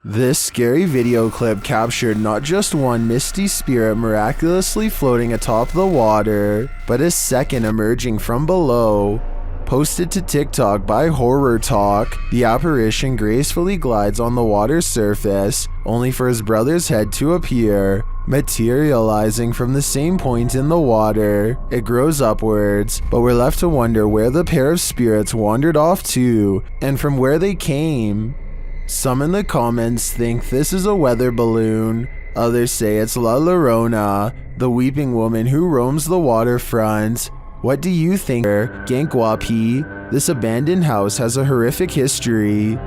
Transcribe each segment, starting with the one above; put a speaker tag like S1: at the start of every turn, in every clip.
S1: This scary video clip captured not just one misty spirit miraculously floating atop the water, but a second emerging from below. Posted to TikTok by Horror Talk, the apparition gracefully glides on the water's surface, only for his brother's head to appear, materializing from the same point in the water. It grows upwards, but we're left to wonder where the pair of spirits wandered off to, and from where they came. Some in the comments think this is a weather balloon, others say it's La Llorona, the weeping woman who roams the waterfront. What do you think, Gankwapi? This abandoned house has a horrific history.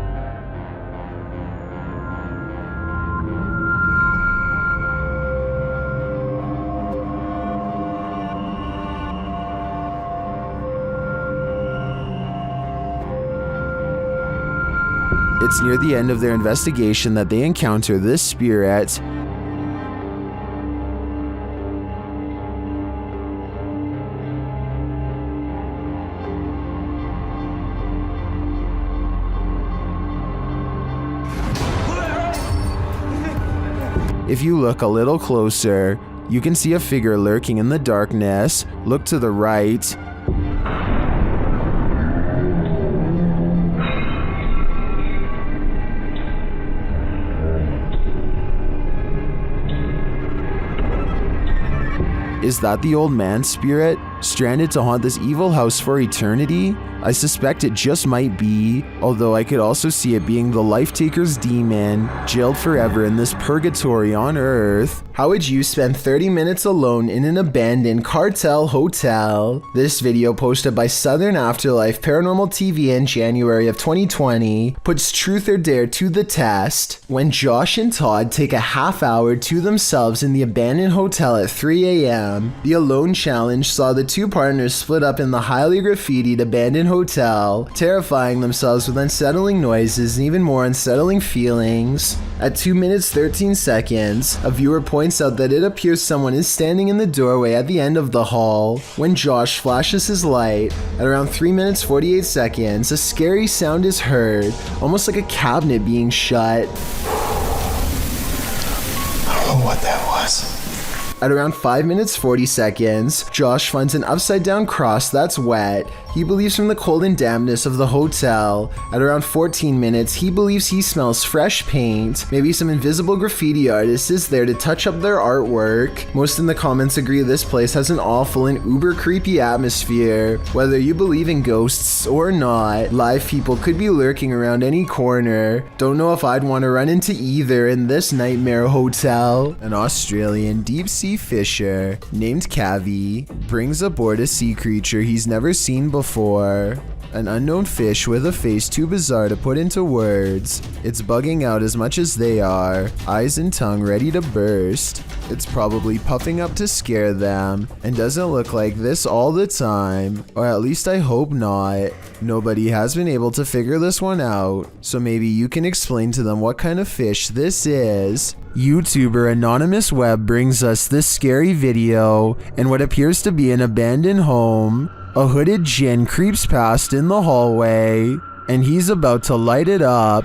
S1: It's near the end of their investigation that they encounter this spirit. If you look a little closer, you can see a figure lurking in the darkness. Look to the right. Is that the old man spirit, stranded to haunt this evil house for eternity? I suspect it just might be, although I could also see it being the Life Taker's demon, jailed forever in this purgatory on Earth. How would you spend 30 minutes alone in an abandoned cartel hotel? This video, posted by Southern Afterlife Paranormal TV in January of 2020, puts truth or dare to the test. When Josh and Todd take a half hour to themselves in the abandoned hotel at 3 a.m., the Alone Challenge saw the two partners split up in the highly graffitied abandoned hotel, terrifying themselves with unsettling noises and even more unsettling feelings. At 2 minutes 13 seconds, a viewer points out that it appears someone is standing in the doorway at the end of the hall. When Josh flashes his light, at around 3 minutes 48 seconds, a scary sound is heard, almost like a cabinet being shut.
S2: I don't know what that was.
S1: At around 5 minutes 40 seconds, Josh finds an upside down cross that's wet. He believes from the cold and dampness of the hotel. At around 14 minutes, he believes he smells fresh paint. Maybe some invisible graffiti artist is there to touch up their artwork. Most in the comments agree this place has an awful and uber creepy atmosphere. Whether you believe in ghosts or not, live people could be lurking around any corner. Don't know if I'd want to run into either in this nightmare hotel. An Australian deep sea fisher named Cavi brings aboard a sea creature he's never seen before. An unknown fish with a face too bizarre to put into words. It's bugging out as much as they are, eyes and tongue ready to burst. It's probably puffing up to scare them, and doesn't look like this all the time, or at least I hope not. Nobody has been able to figure this one out, so maybe you can explain to them what kind of fish this is. YouTuber Anonymous Web brings us this scary video in what appears to be an abandoned home. A hooded djinn creeps past in the hallway, and he's about to light it up.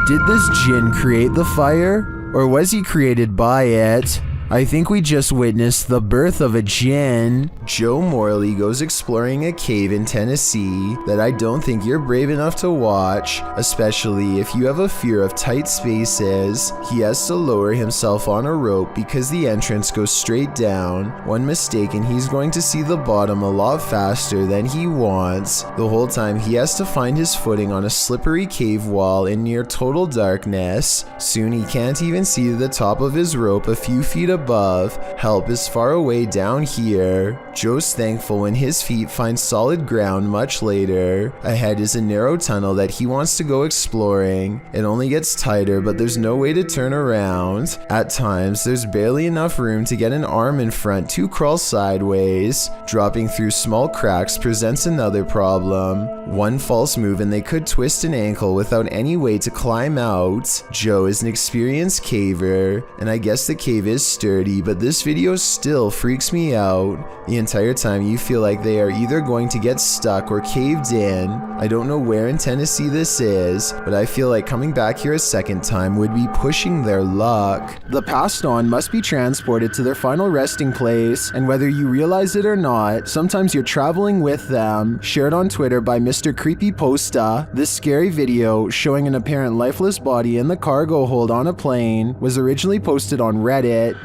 S1: Did this djinn create the fire, or was he created by it? I think we just witnessed the birth of a djinn. Joe Morley goes exploring a cave in Tennessee that I don't think you're brave enough to watch, especially if you have a fear of tight spaces. He has to lower himself on a rope because the entrance goes straight down. One mistake and he's going to see the bottom a lot faster than he wants. The whole time he has to find his footing on a slippery cave wall in near total darkness. Soon he can't even see the top of his rope a few feet above. Help is far away down here. Joe's thankful when his feet find solid ground much later. Ahead is a narrow tunnel that he wants to go exploring. It only gets tighter, but there's no way to turn around. At times, there's barely enough room to get an arm in front to crawl sideways. Dropping through small cracks presents another problem. One false move and they could twist an ankle without any way to climb out. Joe is an experienced caver, and I guess the cave is sturdy, but this video still freaks me out. The entire time you feel like they are either going to get stuck or caved in. I don't know where in Tennessee this is, but I feel like coming back here a second time would be pushing their luck. The passed on must be transported to their final resting place, and whether you realize it or not, sometimes you're traveling with them. Shared on Twitter by Mr. Creepy Posta, this scary video showing an apparent lifeless body in the cargo hold on a plane was originally posted on Reddit.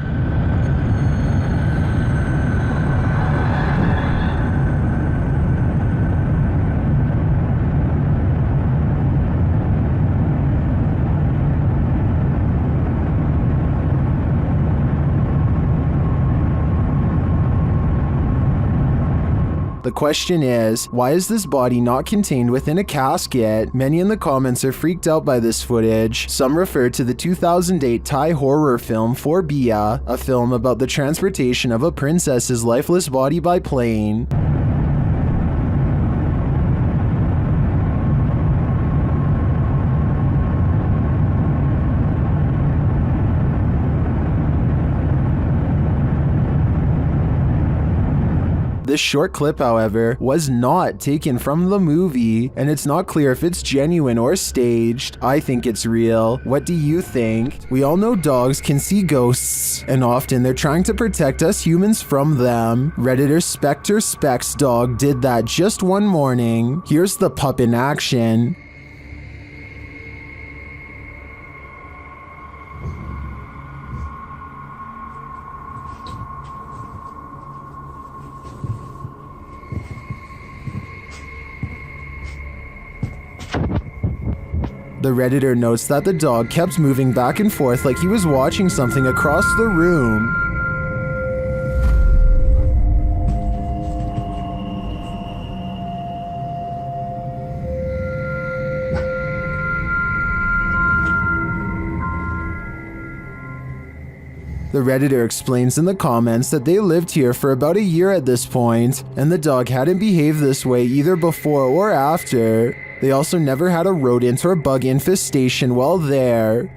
S1: The question is, why is this body not contained within a casket? Many in the comments are freaked out by this footage. Some refer to the 2008 Thai horror film Phobia, a film about the transportation of a princess's lifeless body by plane. This short clip, however, was not taken from the movie, and it's not clear if it's genuine or staged. I think it's real. What do you think? We all know dogs can see ghosts, and often they're trying to protect us humans from them. Redditor Spectre Specs Dog did that just one morning. Here's the pup in action. The Redditor notes that the dog kept moving back and forth like he was watching something across the room. The Redditor explains in the comments that they lived here for about a year at this point, and the dog hadn't behaved this way either before or after. They also never had a rodent or bug infestation while there.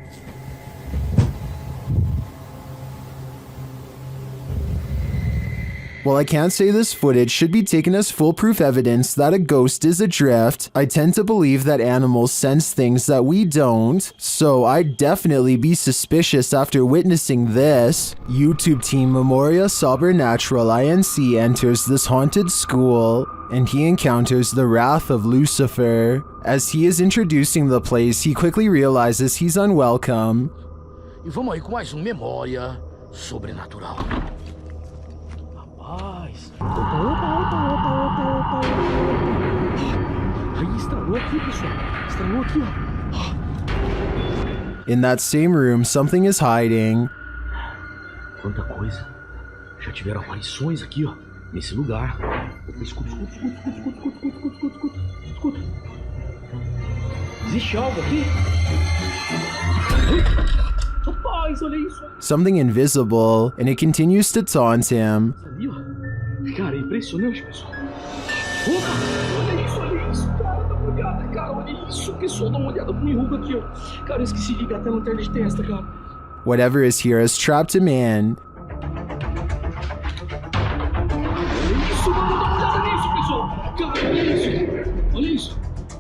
S1: While I can't say this footage should be taken as foolproof evidence that a ghost is adrift, I tend to believe that animals sense things that we don't, so I'd definitely be suspicious after witnessing this. YouTube team Memoria Sobernatural Inc. enters this haunted school, and he encounters the Wrath of Lucifer. As he is introducing the place, he quickly realizes he's unwelcome.
S3: E vamos aí com mais Memória Sobrenatural. Rapaz. Opa. Aí, estralou aqui, pessoal. Estralou aqui, ó.
S1: In that same room, something is hiding.
S3: Quanta coisa. Já tiveram aparições aqui, ó. Nesse lugar. Escuta. Existe algo aqui? Rapaz, olha isso.
S1: Something invisible, and it continues to taunt him.
S3: Ali, ó. Cara, é impressionante, pessoal. Opa, olha isso, cara. Dá uma olhada, cara. Olha isso, pessoal. Dá uma olhada pro enruga aqui, ó. Cara, eu esqueci de ligar até a lanterna de testa, cara.
S1: Whatever is here has trapped a man.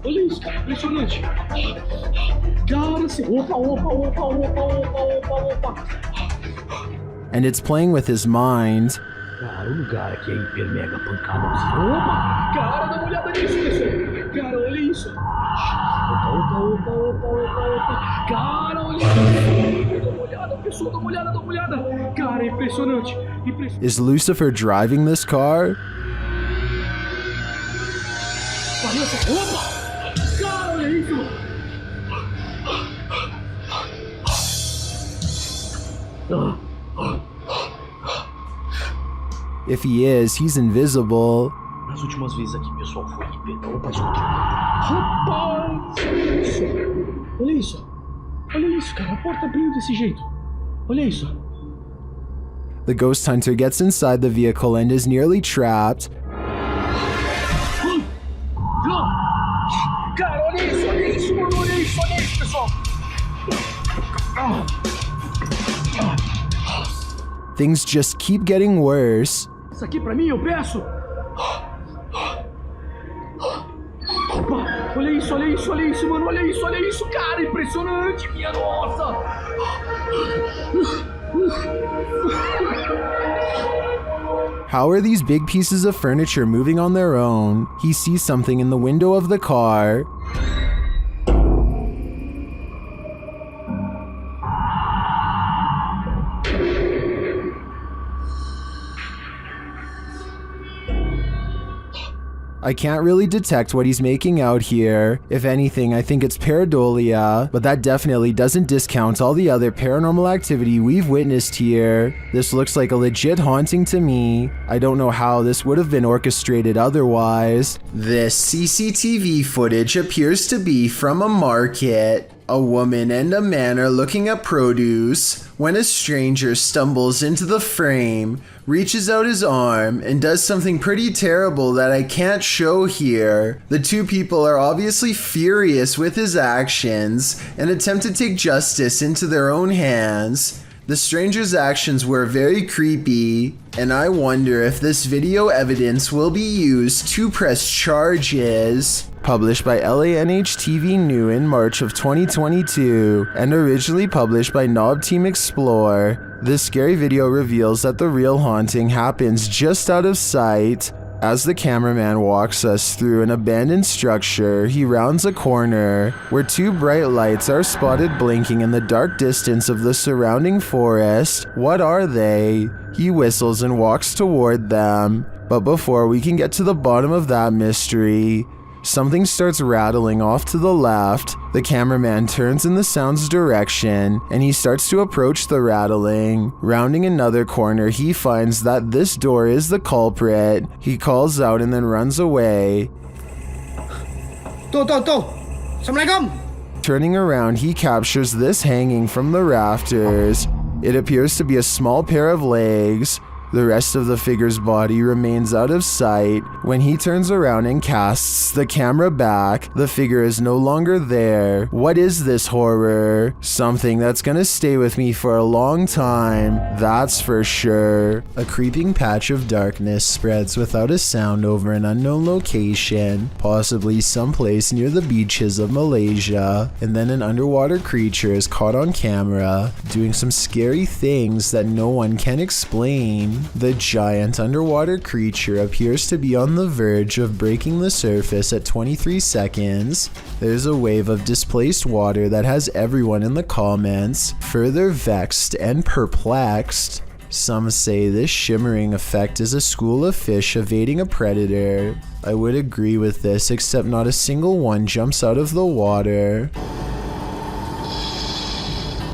S3: Olha isso, cara, impressionante. Cara, assim, opa.
S1: And it's playing with his mind.
S3: Cara, o lugar aqui é hiper mega pancada. Opa, cara, dá uma olhada nisso, pessoal. Cara, olha isso. Opa. Cara, olha isso. Dá uma olhada, pessoal, dá uma olhada. Cara, é impressionante.
S1: Is Lucifer driving this car?
S3: Opa! Cara, olha isso!
S1: If he is, he's invisible.
S3: Nas últimas vezes aqui, pessoal, foi perdão. Opa, desculpa. Rapaz! Olha isso. Olha isso, cara. A porta abriu desse jeito. Olha isso.
S1: The ghost hunter gets inside the vehicle and is nearly trapped.
S3: Cara, olha isso, mano. Olha isso, pessoal.
S1: Things just keep getting worse.
S3: Isso aqui pra mim, eu peço. Opa, olha isso, mano. Olha isso, cara. Impressionante, minha nossa.
S1: How are these big pieces of furniture moving on their own? He sees something in the window of the car. I can't really detect what he's making out here. If anything, I think it's pareidolia, but that definitely doesn't discount all the other paranormal activity we've witnessed here. This looks like a legit haunting to me. I don't know how this would have been orchestrated otherwise. This CCTV footage appears to be from a market. A woman and a man are looking at produce when a stranger stumbles into the frame, reaches out his arm, and does something pretty terrible that I can't show here. The two people are obviously furious with his actions and attempt to take justice into their own hands. The stranger's actions were very creepy, and I wonder if this video evidence will be used to press charges. Published by LANH-TV New in March of 2022, and originally published by Knob Team Explore, this scary video reveals that the real haunting happens just out of sight. As the cameraman walks us through an abandoned structure, he rounds a corner where two bright lights are spotted blinking in the dark distance of the surrounding forest. What are they? He whistles and walks toward them, but before we can get to the bottom of that mystery, something starts rattling off to the left. The cameraman turns in the sound's direction, and he starts to approach the rattling. Rounding another corner, he finds that this door is the culprit. He calls out and then runs away.
S4: Assalamualaikum.
S1: Turning around, he captures this hanging from the rafters. It appears to be a small pair of legs. The rest of the figure's body remains out of sight. When he turns around and casts the camera back, the figure is no longer there. What is this horror? Something that's gonna stay with me for a long time, that's for sure. A creeping patch of darkness spreads without a sound over an unknown location, possibly someplace near the beaches of Malaysia, and then an underwater creature is caught on camera, doing some scary things that no one can explain. The giant underwater creature appears to be on the verge of breaking the surface at 23 seconds. There's a wave of displaced water that has everyone in the comments further vexed and perplexed. Some say this shimmering effect is a school of fish evading a predator. I would agree with this, except not a single one jumps out of the water.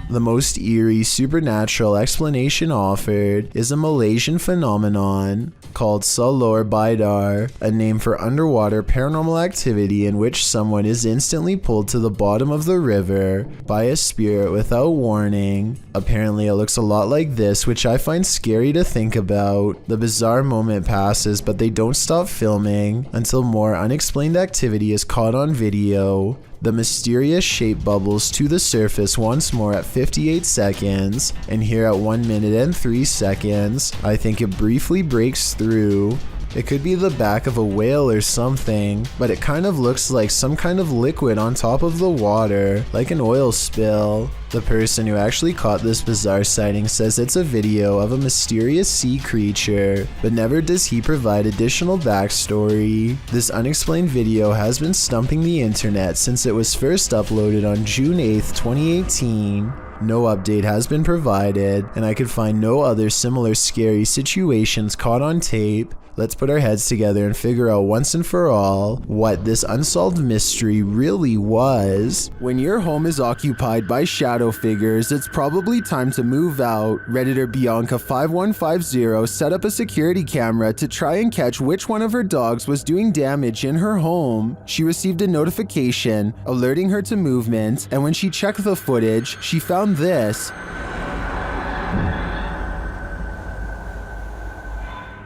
S1: The most eerie supernatural explanation offered is a Malaysian phenomenon called Salor Bidar, a name for underwater paranormal activity in which someone is instantly pulled to the bottom of the river by a spirit without warning. Apparently it looks a lot like this, which I find scary to think about. The bizarre moment passes, but they don't stop filming until more unexplained activity is caught on video. The mysterious shape bubbles to the surface once more at 58 seconds, and here at 1 minute and 3 seconds, I think it briefly breaks through. It could be the back of a whale or something, but it kind of looks like some kind of liquid on top of the water, like an oil spill. The person who actually caught this bizarre sighting says it's a video of a mysterious sea creature, but never does he provide additional backstory. This unexplained video has been stumping the internet since it was first uploaded on June 8th, 2018. No update has been provided, and I could find no other similar scary situations caught on tape. let's put our heads together and figure out once and for all what this unsolved mystery really was. When your home is occupied by shadow figures, it's probably time to move out. Redditor Bianca5150 set up a security camera to try and catch which one of her dogs was doing damage in her home. She received a notification alerting her to movement, and when she checked the footage, she found this.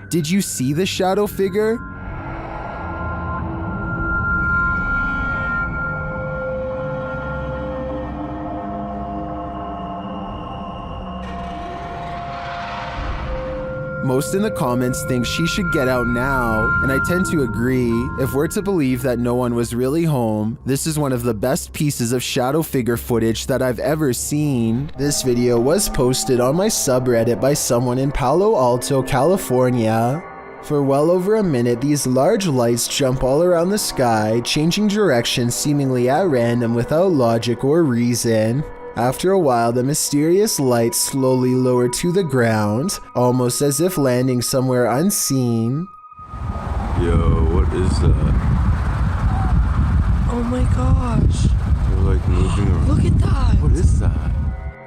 S1: Did you see the shadow figure? Most in the comments think she should get out now, and I tend to agree. If we're to believe that no one was really home, this is one of the best pieces of shadow figure footage that I've ever seen. This video was posted on my subreddit by someone in Palo Alto, California. For well over a minute, these large lights jump all around the sky, changing direction seemingly at random without logic or reason. After a while, the mysterious lights slowly lower to the ground, almost as if landing somewhere unseen.
S2: Yo, what is that?
S4: Oh my gosh.
S2: They're like moving around.
S4: Look at that.
S2: What is that?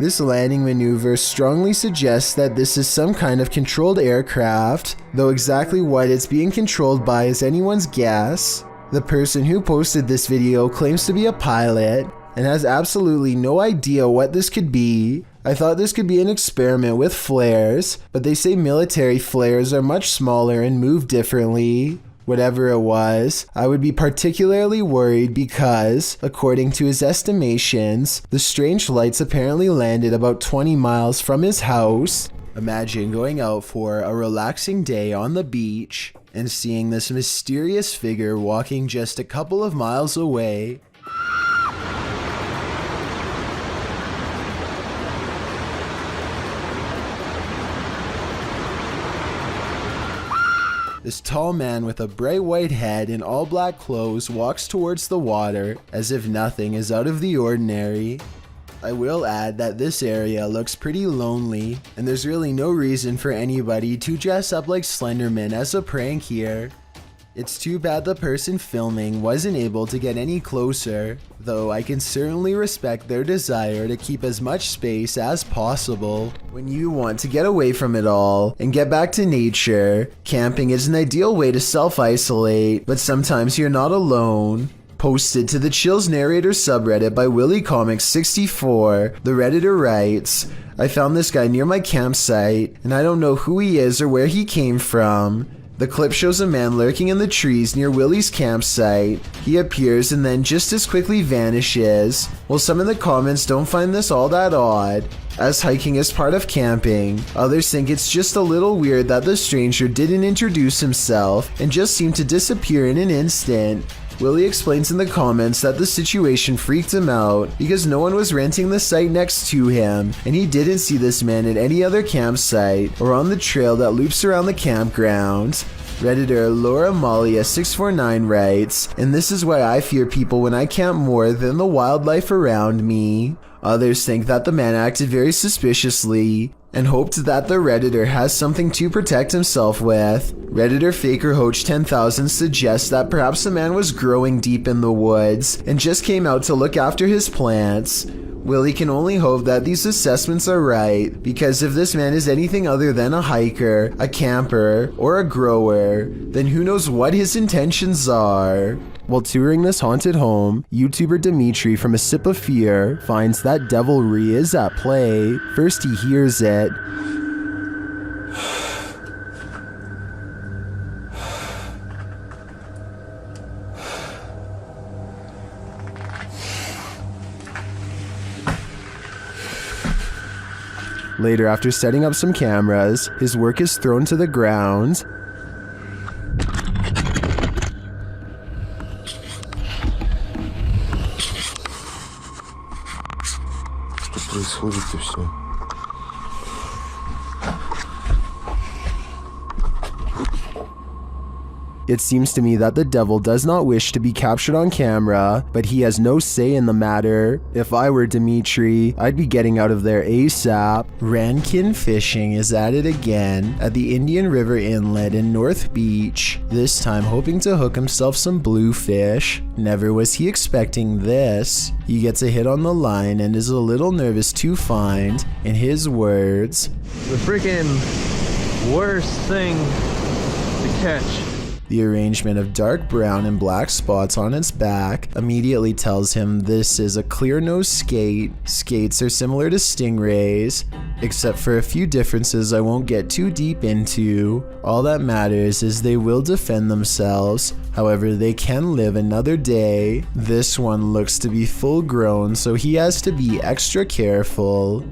S1: This landing maneuver strongly suggests that this is some kind of controlled aircraft, though exactly what it's being controlled by is anyone's guess. The person who posted this video claims to be a pilot, and has absolutely no idea what this could be. I thought this could be an experiment with flares, but they say military flares are much smaller and move differently. Whatever it was, I would be particularly worried because, according to his estimations, the strange lights apparently landed about 20 miles from his house. Imagine going out for a relaxing day on the beach and seeing this mysterious figure walking just a couple of miles away. This tall man with a bright white head and all black clothes walks towards the water as if nothing is out of the ordinary. I will add that this area looks pretty lonely, and there's really no reason for anybody to dress up like Slender Man as a prank here. It's too bad the person filming wasn't able to get any closer, though I can certainly respect their desire to keep as much space as possible. When you want to get away from it all and get back to nature, camping is an ideal way to self-isolate, but sometimes you're not alone. Posted to the Chills Narrator subreddit by WillyComics64, the Redditor writes, I found this guy near my campsite, and I don't know who he is or where he came from. The clip shows a man lurking in the trees near Willy's campsite. He appears and then just as quickly vanishes. While some in the comments don't find this all that odd, as hiking is part of camping, others think it's just a little weird that the stranger didn't introduce himself and just seemed to disappear in an instant. Willy explains in the comments that the situation freaked him out because no one was renting the site next to him, and he didn't see this man at any other campsite or on the trail that loops around the campground. Redditor Laura Malia 649 writes, and this is why I fear people when I camp more than the wildlife around me. Others think that the man acted very suspiciously and hoped that the Redditor has something to protect himself with. Redditor Fakerhoach 10,000 suggests that perhaps the man was growing deep in the woods and just came out to look after his plants. Willy can only hope that these assessments are right, because if this man is anything other than a hiker, a camper, or a grower, then who knows what his intentions are. While touring this haunted home, YouTuber Dimitri from A Sip of Fear finds that devilry is at play. First he hears it. Later, after setting up some cameras, his work is thrown to the ground.
S2: Что происходит-то все?
S1: It seems to me that the devil does not wish to be captured on camera, but he has no say in the matter. If I were Dimitri, I'd be getting out of there ASAP. Rankin Fishing is at it again at the Indian River Inlet in North Beach, this time hoping to hook himself some bluefish. Never was he expecting this. He gets a hit on the line and is a little nervous to find, in his words,
S4: the freaking worst thing to catch.
S1: The arrangement of dark brown and black spots on its back immediately tells him this is a Clearnose Skate. Skates are similar to stingrays, except for a few differences I won't get too deep into. All that matters is they will defend themselves, however they can live another day. This one looks to be full grown, so he has to be extra careful.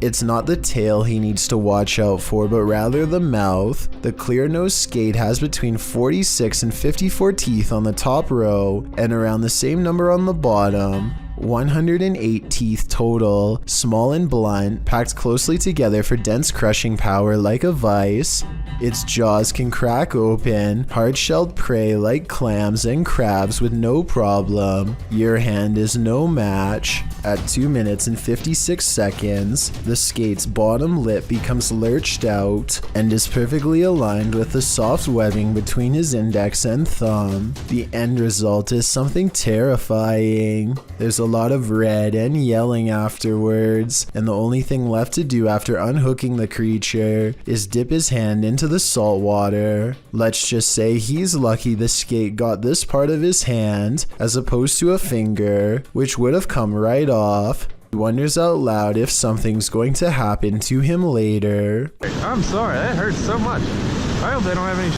S1: It's not the tail he needs to watch out for, but rather the mouth. The Clearnose Skate has between 46 and 54 teeth on the top row, and around the same number on the bottom. 108 teeth total, small and blunt, packed closely together for dense crushing power like a vice. Its jaws can crack open hard-shelled prey like clams and crabs with no problem. Your hand is no match. At 2 minutes and 56 seconds, the skate's bottom lip becomes lurched out and is perfectly aligned with the soft webbing between his index and thumb. The end result is something terrifying. There's a lot of red and yelling afterwards, and the only thing left to do after unhooking the creature is dip his hand into the salt water. Let's just say he's lucky the skate got this part of his hand as opposed to a finger, which would have come right off. He wonders out loud if something's going to happen to him later.
S4: I'm sorry, that hurts so much. I hope they don't have any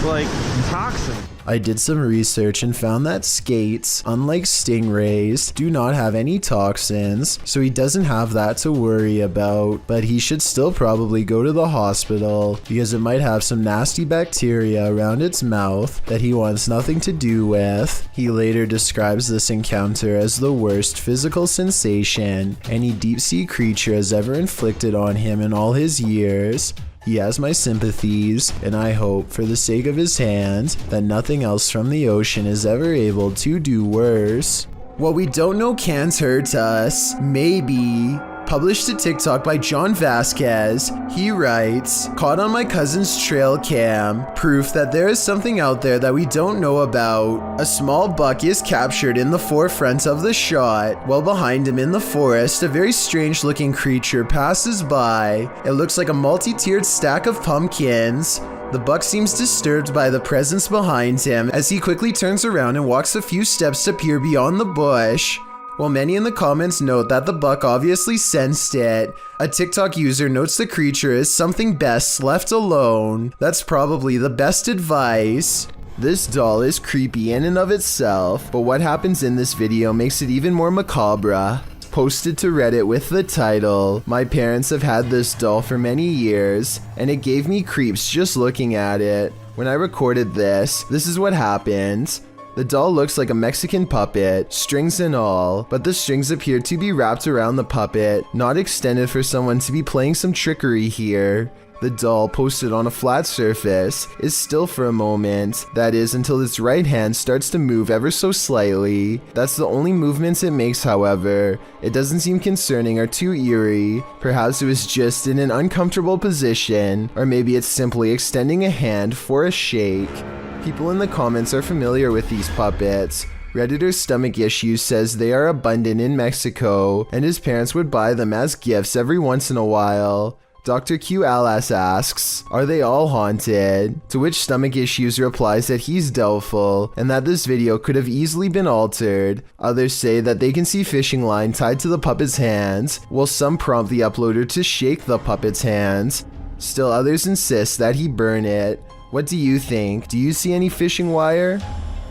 S4: like toxin.
S1: I did some research and found that skates, unlike stingrays, do not have any toxins, so he doesn't have that to worry about, but he should still probably go to the hospital because it might have some nasty bacteria around its mouth that he wants nothing to do with. He later describes this encounter as the worst physical sensation any deep-sea creature has ever inflicted on him in all his years. He has my sympathies, and I hope, for the sake of his hand, that nothing else from the ocean is ever able to do worse. What we don't know can't hurt us. Maybe. Published to TikTok by John Vasquez, he writes, "Caught on my cousin's trail cam, proof that there is something out there that we don't know about. A small buck is captured in the forefront of the shot, while behind him in the forest, a very strange looking creature passes by. It looks like a multi-tiered stack of pumpkins. The buck seems disturbed by the presence behind him as he quickly turns around and walks a few steps to peer beyond the bush." While many in the comments note that the buck obviously sensed it, a TikTok user notes the creature is something best left alone. That's probably the best advice. This doll is creepy in and of itself, but what happens in this video makes it even more macabre. Posted to Reddit with the title, "My parents have had this doll for many years, and it gave me creeps just looking at it. When I recorded this is what happened. The doll looks like a Mexican puppet, strings and all, but the strings appear to be wrapped around the puppet, not extended for someone to be playing some trickery here. The doll, posted on a flat surface, is still for a moment, that is until its right hand starts to move ever so slightly. That's the only movements it makes, however. It doesn't seem concerning or too eerie. Perhaps it was just in an uncomfortable position, or maybe it's simply extending a hand for a shake." People in the comments are familiar with these puppets. Redditor Stomach Issues says they are abundant in Mexico, and his parents would buy them as gifts every once in a while. Dr. Q Alas asks, "Are they all haunted?" To which Stomach Issues replies that he's doubtful, and that this video could have easily been altered. Others say that they can see fishing line tied to the puppet's hands, while some prompt the uploader to shake the puppet's hands. Still others insist that he burn it. What do you think? Do you see any fishing wire?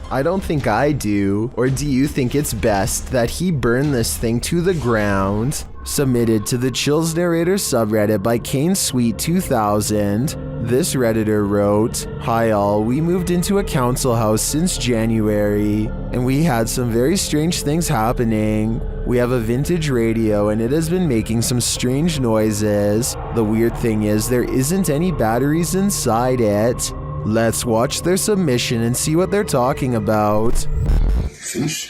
S1: I don't think I do. Or do you think it's best that he burn this thing to the ground? Submitted to the Chills Narrator subreddit by Kane Sweet 2000. This Redditor wrote, "Hi all, we moved into a council house since January, and we had some very strange things happening. We have a vintage radio and it has been making some strange noises. The weird thing is there isn't any batteries inside it. Let's watch their submission and see what they're talking about.
S2: Finished?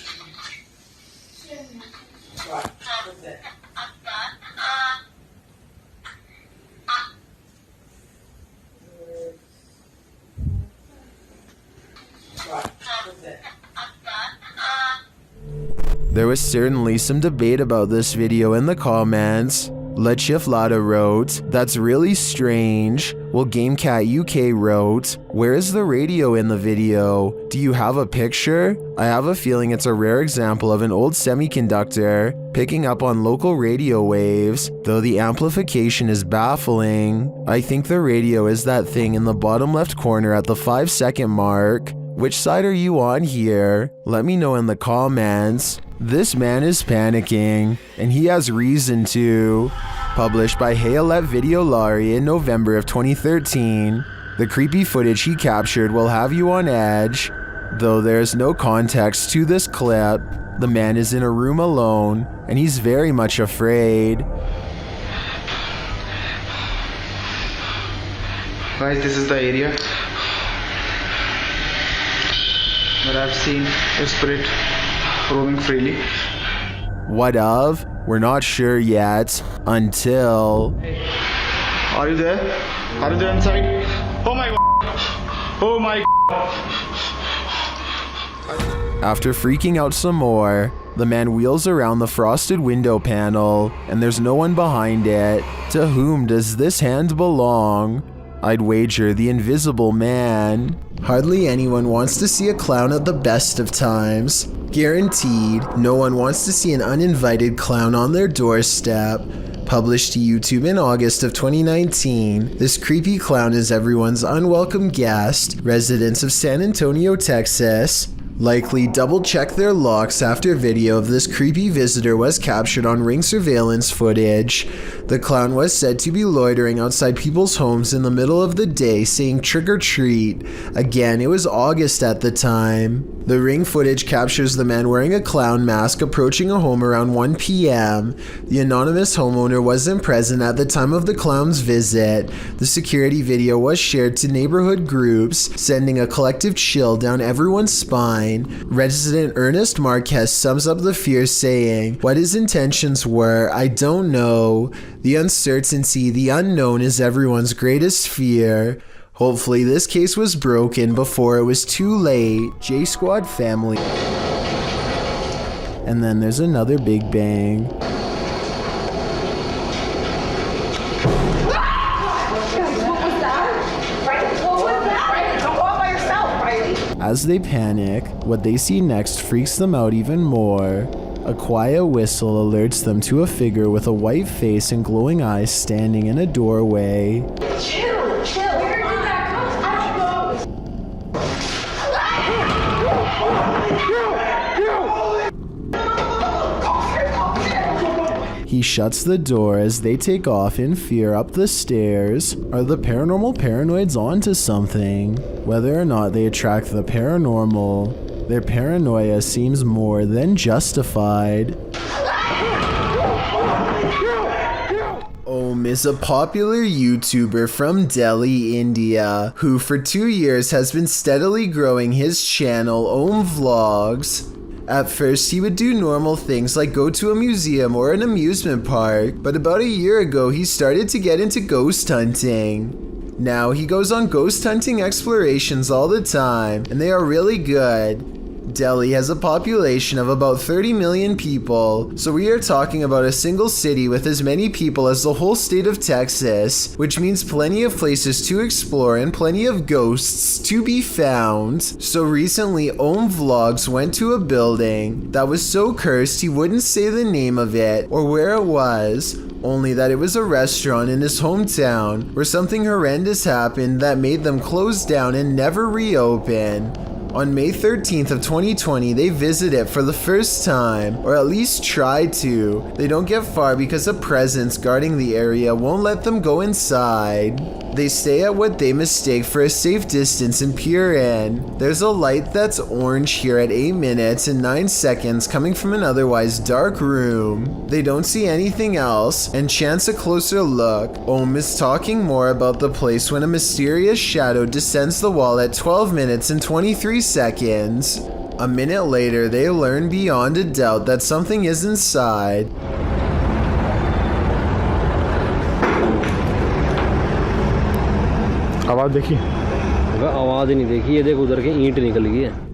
S1: There was certainly some debate about this video in the comments. Lechiflada wrote, "That's really strange." While GameCat UK wrote, "Where is the radio in the video? Do you have a picture? I have a feeling it's a rare example of an old semiconductor picking up on local radio waves, though the amplification is baffling. I think the radio is that thing in the bottom left corner at the 5-second mark. Which side are you on here? Let me know in the comments." This man is panicking, and he has reason to. Published by Hayalette Videolari in November of 2013, the creepy footage he captured will have you on edge. Though there's no context to this clip, the man is in a room alone, and he's very much afraid.
S5: Guys, this is the area where I've seen a spirit roaming freely.
S1: What of? We're not sure yet, until...
S5: Are you there? Are you there inside? Oh my god! Oh my god!
S1: After freaking out some more, the man wheels around the frosted window panel, and there's no one behind it. To whom does this hand belong? I'd wager the Invisible Man. Hardly anyone wants to see a clown at the best of times. Guaranteed, no one wants to see an uninvited clown on their doorstep. Published to YouTube in August of 2019, this creepy clown is everyone's unwelcome guest, residents of San Antonio, Texas. Likely double-check their locks after video of this creepy visitor was captured on Ring surveillance footage. The clown was said to be loitering outside people's homes in the middle of the day saying trick or treat. Again, it was August at the time. The Ring footage captures the man wearing a clown mask approaching a home around 1 p.m. The anonymous homeowner wasn't present at the time of the clown's visit. The security video was shared to neighborhood groups, sending a collective chill down everyone's spine. Resident Ernest Marquez sums up the fear saying, "What his intentions were, I don't know. The uncertainty, the unknown is everyone's greatest fear. Hopefully this case was broken before it was too late. J Squad family." And then there's another big bang. As they panic, what they see next freaks them out even more. A quiet whistle alerts them to a figure with a white face and glowing eyes standing in a doorway.
S6: Chill. Where did that come from? I don't know.
S1: He shuts the door as they take off in fear up the stairs. Are the paranormal paranoids onto something? Whether or not they attract the paranormal, their paranoia seems more than justified. Om is a popular YouTuber from Delhi, India, who for 2 years has been steadily growing his channel Om Vlogs. At first, he would do normal things like go to a museum or an amusement park, but about a year ago, he started to get into ghost hunting. Now, he goes on ghost hunting explorations all the time, and they are really good. Delhi has a population of about 30 million people, so we are talking about a single city with as many people as the whole state of Texas, which means plenty of places to explore and plenty of ghosts to be found. So recently, Om Vlogs went to a building that was so cursed he wouldn't say the name of it or where it was, only that it was a restaurant in his hometown where something horrendous happened that made them close down and never reopen. On May 13th of 2020, they visit it for the first time, or at least try to. They don't get far because a presence guarding the area won't let them go inside. They stay at what they mistake for a safe distance and peer in. There's a light that's orange here at 8 minutes and 9 seconds coming from an otherwise dark room. They don't see anything else and chance a closer look. Ohm is talking more about the place when a mysterious shadow descends the wall at 12 minutes and 23 seconds. A minute later, they learn beyond a doubt that something is inside.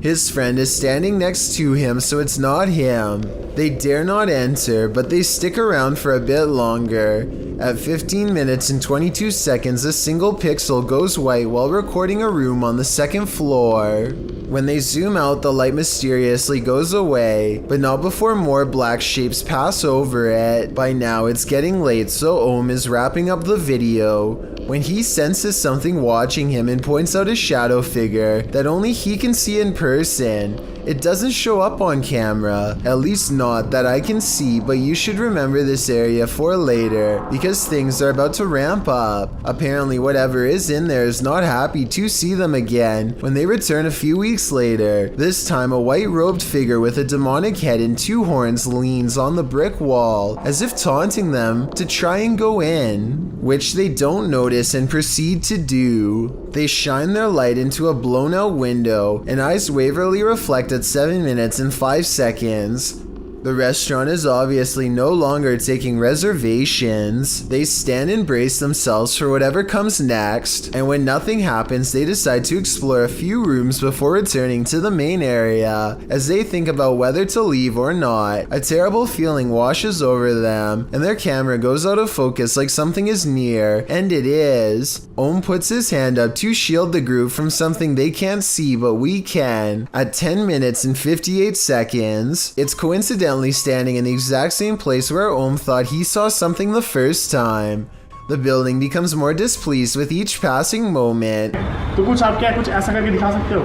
S1: His friend is standing next to him, so it's not him. They dare not enter, but they stick around for a bit longer. At 15 minutes and 22 seconds, a single pixel goes white while recording a room on the second floor. When they zoom out, the light mysteriously goes away, but not before more black shapes pass over it. By now, it's getting late, so Ohm is wrapping up the video when he senses something watching him and points out a shadow figure that only he can see in person. It doesn't show up on camera, at least not that I can see, but you should remember this area for later because things are about to ramp up. Apparently whatever is in there is not happy to see them again when they return a few weeks later. This time a white-robed figure with a demonic head and 2 horns leans on the brick wall as if taunting them to try and go in, which they don't notice and proceed to do. They shine their light into a blown-out window and eyes waverly reflect at 7 minutes and 5 seconds. The restaurant is obviously no longer taking reservations. They stand and brace themselves for whatever comes next, and when nothing happens, they decide to explore a few rooms before returning to the main area. As they think about whether to leave or not, a terrible feeling washes over them, and their camera goes out of focus like something is near, and it is. Ohm puts his hand up to shield the group from something they can't see, but we can. At 10 minutes and 58 seconds, it's coincidental standing in the exact same place where Ohm thought he saw something the first time. The building becomes more displeased with each passing moment.
S5: तो कुछ आप क्या कुछ ऐसा करके दिखा सकते हो?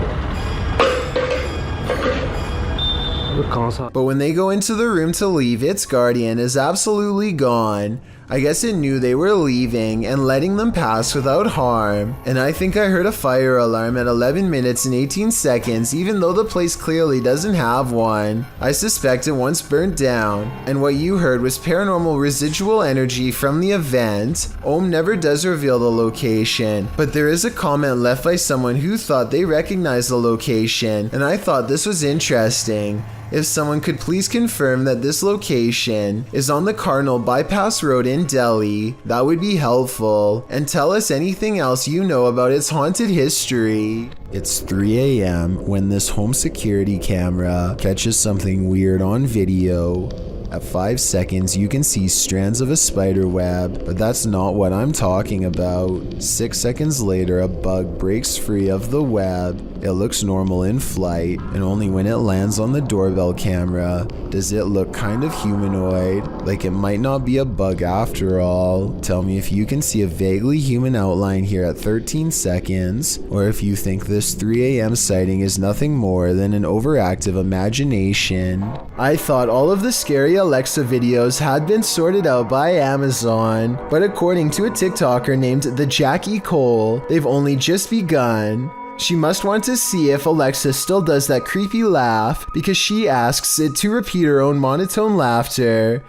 S1: But when they go into the room to leave, its guardian is absolutely gone. I guess it knew they were leaving and letting them pass without harm. And I think I heard a fire alarm at 11 minutes and 18 seconds, even though the place clearly doesn't have one. I suspect it once burnt down. And what you heard was paranormal residual energy from the event. Ohm never does reveal the location, but there is a comment left by someone who thought they recognized the location, and I thought this was interesting. If someone could please confirm that this location is on the Cardinal Bypass Road in Delhi, that would be helpful. And tell us anything else you know about its haunted history. It's 3 a.m. when this home security camera catches something weird on video. At 5 seconds, you can see strands of a spider web, but that's not what I'm talking about. 6 seconds later, a bug breaks free of the web. It looks normal in flight, and only when it lands on the doorbell camera does it look kind of humanoid, like it might not be a bug after all. Tell me if you can see a vaguely human outline here at 13 seconds, or if you think this 3 a.m. sighting is nothing more than an overactive imagination. I thought all of the scary Alexa videos had been sorted out by Amazon, but according to a TikToker named the Jackie Cole, they've only just begun. She must want to see if Alexa still does that creepy laugh because she asks it to repeat her own monotone laughter.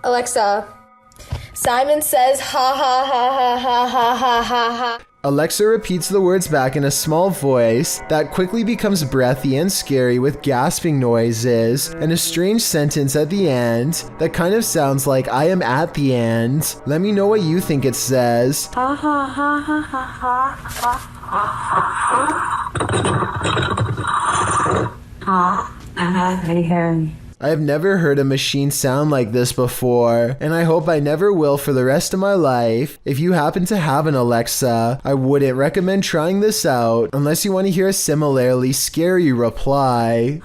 S6: Alexa, Simon says ha ha ha ha ha ha ha ha ha.
S1: Alexa repeats the words back in a small voice that quickly becomes breathy and scary with gasping noises and a strange sentence at the end that kind of sounds like I am at the end. Let me know what you think it says.
S6: Ha ha ha ha ha ha.
S1: I have never heard a machine sound like this before, and I hope I never will for the rest of my life. If you happen to have an Alexa, I wouldn't recommend trying this out unless you want to hear a similarly scary reply.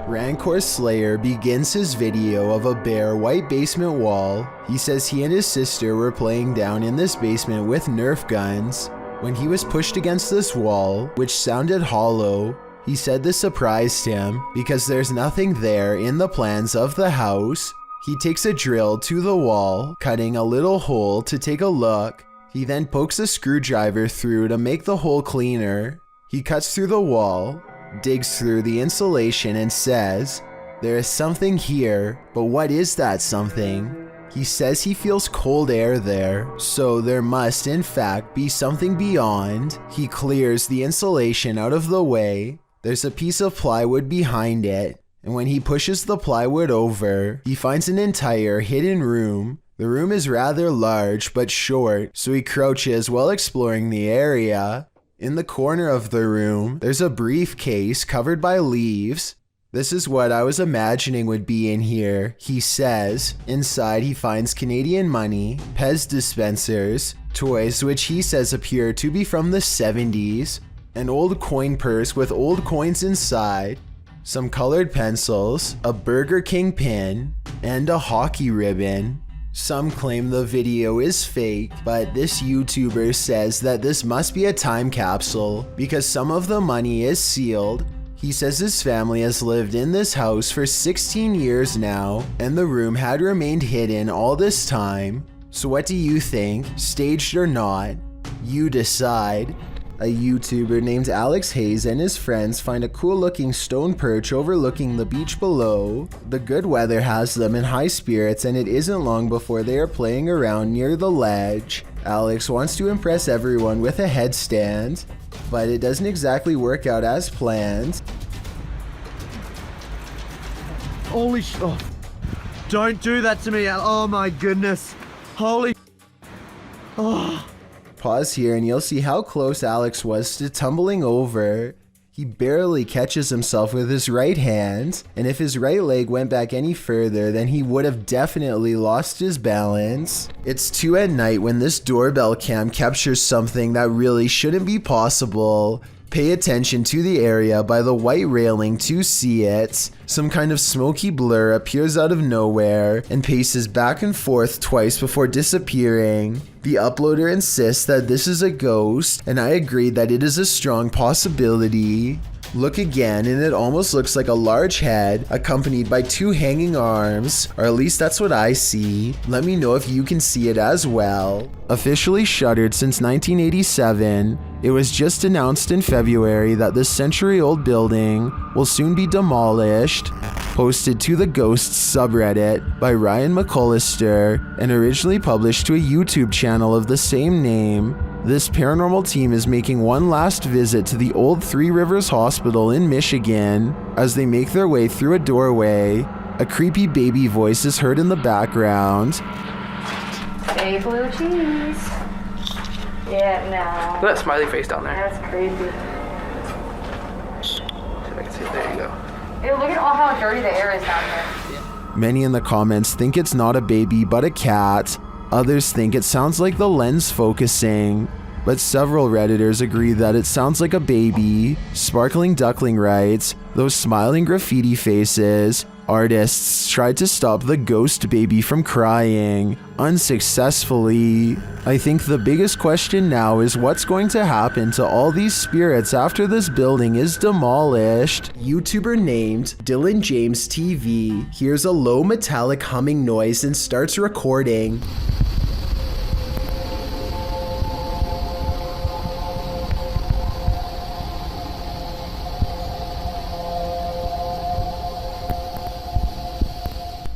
S1: Rancor Slayer begins his video of a bare white basement wall. He says he and his sister were playing down in this basement with Nerf guns. When he was pushed against this wall, which sounded hollow, he said this surprised him because there's nothing there in the plans of the house. He takes a drill to the wall, cutting a little hole to take a look. He then pokes a screwdriver through to make the hole cleaner. He cuts through the wall, digs through the insulation and says, "There is something here, but what is that something?" He says he feels cold air there, so there must in fact be something beyond. He clears the insulation out of the way. There's a piece of plywood behind it, and when he pushes the plywood over, he finds an entire hidden room. The room is rather large but short, so he crouches while exploring the area. In the corner of the room, there's a briefcase covered by leaves. "This is what I was imagining would be in here," he says. Inside, he finds Canadian money, Pez dispensers, toys which he says appear to be from the 70s, an old coin purse with old coins inside, some colored pencils, a Burger King pin, and a hockey ribbon. Some claim the video is fake, but this YouTuber says that this must be a time capsule because some of the money is sealed. He says his family has lived in this house for 16 years now, and the room had remained hidden all this time. So what do you think, staged or not? You decide. A YouTuber named Alex Hayes and his friends find a cool looking stone perch overlooking the beach below. The good weather has them in high spirits, and it isn't long before they are playing around near the ledge. Alex wants to impress everyone with a headstand, but it doesn't exactly work out as planned.
S7: Holy oh, don't do that to me, Al. Oh my goodness. Holy oh.
S1: Pause here and you'll see how close Alex was to tumbling over. He barely catches himself with his right hand, and if his right leg went back any further, then he would have definitely lost his balance. It's 2 at night when this doorbell cam captures something that really shouldn't be possible. Pay attention to the area by the white railing to see it. Some kind of smoky blur appears out of nowhere and paces back and forth twice before disappearing. The uploader insists that this is a ghost, and I agree that it is a strong possibility. Look again and it almost looks like a large head accompanied by 2 hanging arms, or at least that's what I see. Let me know if you can see it as well. Officially shuttered since 1987, it was just announced in February that this century-old building will soon be demolished. Posted to the Ghosts subreddit by Ryan McCullister and originally published to a YouTube channel of the same name. This paranormal team is making one last visit to the old Three Rivers Hospital in Michigan. As they make their way through a doorway, a creepy baby voice is heard in the background.
S6: Hey, blue cheese. Yeah, no.
S3: Look at that smiley face down there.
S6: That's crazy.
S3: See if I can see it. There you go.
S6: Ew, look at all how dirty the air is down here.
S1: Many in the comments think it's not a baby but a cat. Others think it sounds like the lens focusing, but several Redditors agree that it sounds like a baby. Sparkling Duckling writes, "Those smiling graffiti faces. Artists tried to stop the ghost baby from crying, unsuccessfully. I think the biggest question now is what's going to happen to all these spirits after this building is demolished." YouTuber named Dylan James TV hears a low metallic humming noise and starts recording.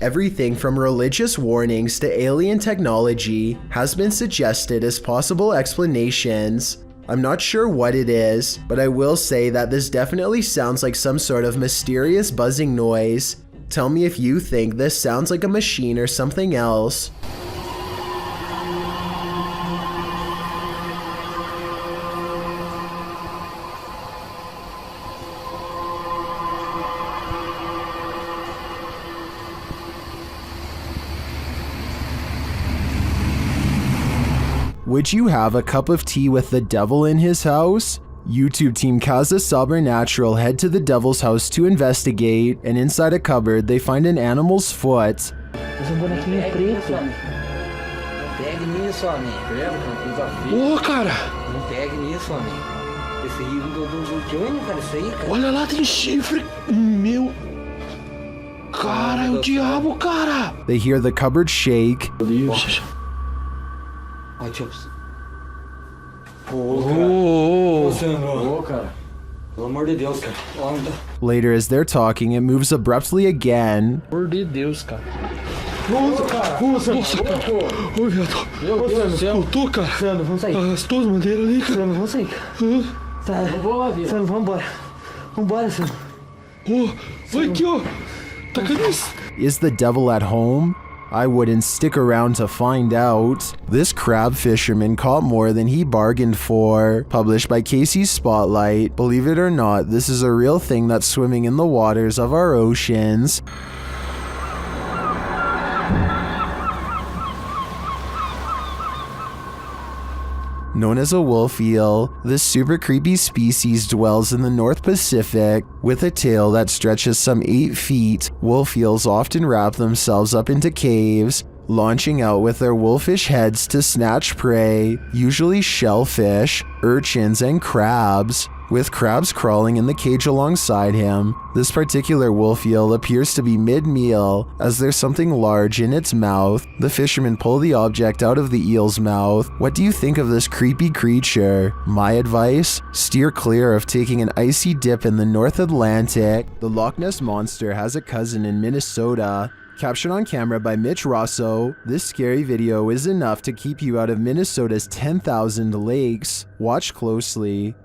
S1: Everything from religious warnings to alien technology has been suggested as possible explanations. I'm not sure what it is, but I will say that this definitely sounds like some sort of mysterious buzzing noise. Tell me if you think this sounds like a machine or something else. Would you have a cup of tea with the devil in his house? YouTube team Kaza Sobernatural head to the devil's house to investigate, and inside a cupboard they find an animal's foot.
S8: pegue nisso, homem. Pega, coisa feia.
S2: Ô, cara!
S8: Não pegue nisso, homem. Esse aí do Johnny, cara, isso aí, cara.
S2: Olha lá, tem chifre! Meu... Cara, é o diabo, cara!
S1: They hear the cupboard shake.
S8: Ó, deixa eu... Ô, cara. Pelo amor de Deus, cara.
S1: Later, as they're talking, it moves abruptly again.
S3: Pelo amor de Deus, cara.
S8: Nossa, cara.
S2: Nossa, cara! Ô, viado!
S8: Meu Deus do céu.
S2: Voltou, cara!
S8: Sandro, vamos sair.
S2: As tuas madeiras ali, cara!
S8: Sandro, vamos sair, cara. Tá. Vamos lá, vida. Sandro, vamos embora. Vambora, Sandro.
S2: Ô, vai aqui, ó! Tá cadê isso?
S1: Is the devil at home? I wouldn't stick around to find out. This crab fisherman caught more than he bargained for. Published by Casey's Spotlight. Believe it or not, this is a real thing that's swimming in the waters of our oceans. Known as a wolf eel, this super creepy species dwells in the North Pacific. With a tail that stretches some 8 feet, wolf eels often wrap themselves up into caves, launching out with their wolfish heads to snatch prey, usually shellfish, urchins, and crabs. With crabs crawling in the cage alongside him, this particular wolf eel appears to be mid-meal, as there's something large in its mouth. The fishermen pull the object out of the eel's mouth. What do you think of this creepy creature? My advice? Steer clear of taking an icy dip in the North Atlantic. The Loch Ness Monster has a cousin in Minnesota. Captured on camera by Mitch Rosso, this scary video is enough to keep you out of Minnesota's 10,000 lakes. Watch closely.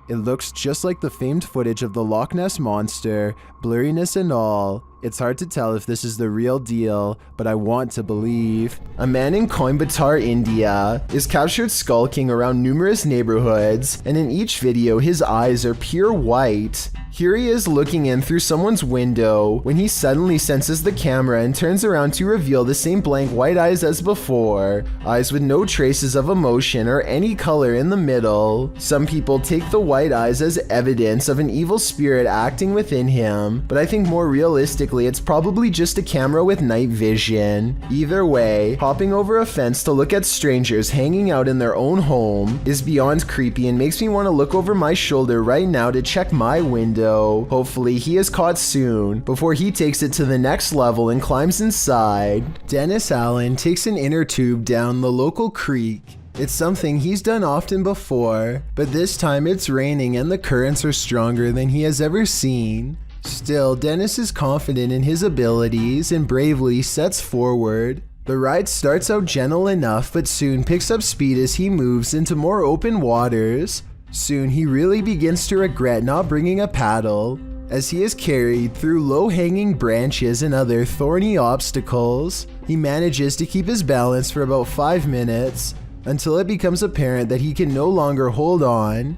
S1: It looks just like the famed footage of the Loch Ness Monster, blurriness and all. It's hard to tell if this is the real deal, but I want to believe. A man in Coimbatore, India, is captured skulking around numerous neighborhoods, and in each video his eyes are pure white. Here he is looking in through someone's window when he suddenly senses the camera and turns around to reveal the same blank white eyes as before, eyes with no traces of emotion or any color in the middle. Some people take the white eyes as evidence of an evil spirit acting within him, but I think more realistically it's probably just a camera with night vision. Either way, hopping over a fence to look at strangers hanging out in their own home is beyond creepy and makes me want to look over my shoulder right now to check my window. Hopefully he is caught soon before he takes it to the next level and climbs inside. Dennis Allen takes an inner tube down the local creek. It's something he's done often before, but this time it's raining and the currents are stronger than he has ever seen. Still, Dennis is confident in his abilities and bravely sets forward. The ride starts out gentle enough, but soon picks up speed as he moves into more open waters. Soon he really begins to regret not bringing a paddle, as he is carried through low-hanging branches and other thorny obstacles. He manages to keep his balance for about 5 minutes, until it becomes apparent that he can no longer hold on.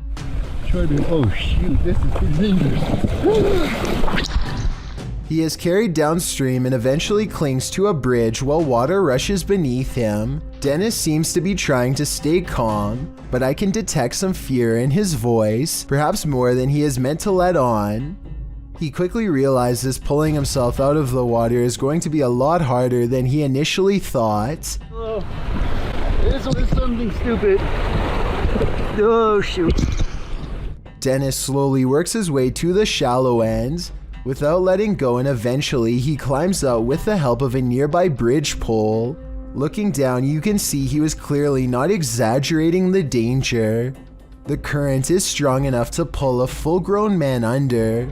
S2: Oh shoot, this is dangerous.
S1: He is carried downstream and eventually clings to a bridge while water rushes beneath him. Dennis seems to be trying to stay calm, but I can detect some fear in his voice, perhaps more than he is meant to let on. He quickly realizes pulling himself out of the water is going to be a lot harder than he initially thought.
S3: Oh, this was something stupid. Oh shoot.
S1: Dennis slowly works his way to the shallow end, without letting go, and eventually he climbs out with the help of a nearby bridge pole. Looking down, you can see he was clearly not exaggerating the danger. The current is strong enough to pull a full-grown man under.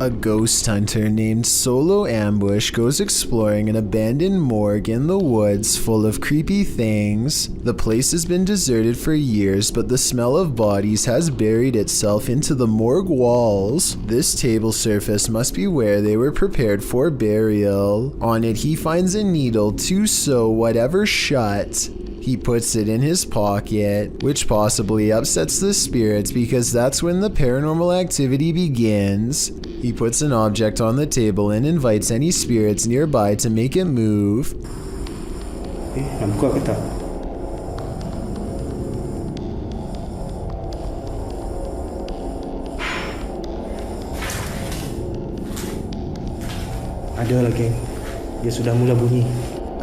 S1: A ghost hunter named Solo Ambush goes exploring an abandoned morgue in the woods full of creepy things. The place has been deserted for years, but the smell of bodies has buried itself into the morgue walls. This table surface must be where they were prepared for burial. On it, he finds a needle to sew whatever shut. He puts it in his pocket, which possibly upsets the spirits because that's when the paranormal activity begins. He puts an object on the table and invites any spirits nearby to make it move.
S5: Nak buka ke tak? Ada lagi. Dia sudah mula bunyi.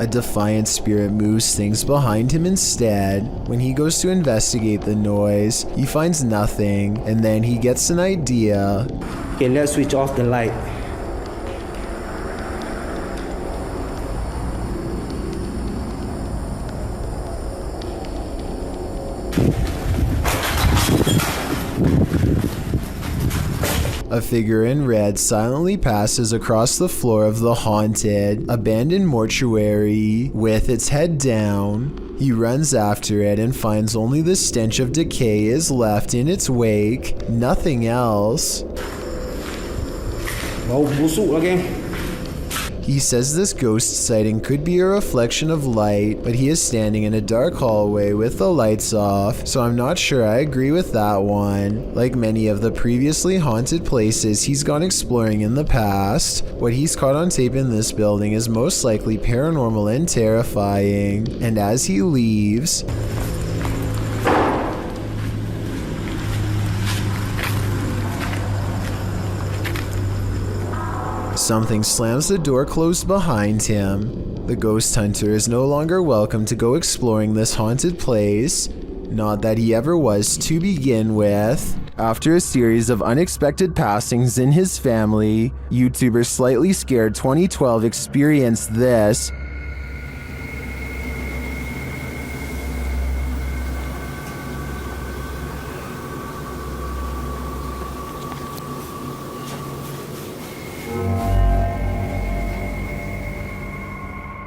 S1: A defiant spirit moves things behind him instead. When he goes to investigate the noise, he finds nothing, and then he gets an idea.
S5: Okay, let's switch off the light.
S1: A figure in red silently passes across the floor of the haunted, abandoned mortuary with its head down. He runs after it and finds only the stench of decay is left in its wake, nothing else.
S5: Bau busuk lagi.
S1: He says this ghost sighting could be a reflection of light, but he is standing in a dark hallway with the lights off, so I'm not sure I agree with that one. Like many of the previously haunted places he's gone exploring in the past, what he's caught on tape in this building is most likely paranormal and terrifying, and as he leaves, something slams the door closed behind him. The ghost hunter is no longer welcome to go exploring this haunted place. Not that he ever was to begin with. After a series of unexpected passings in his family, YouTuber Slightly Scared 2012 experienced this.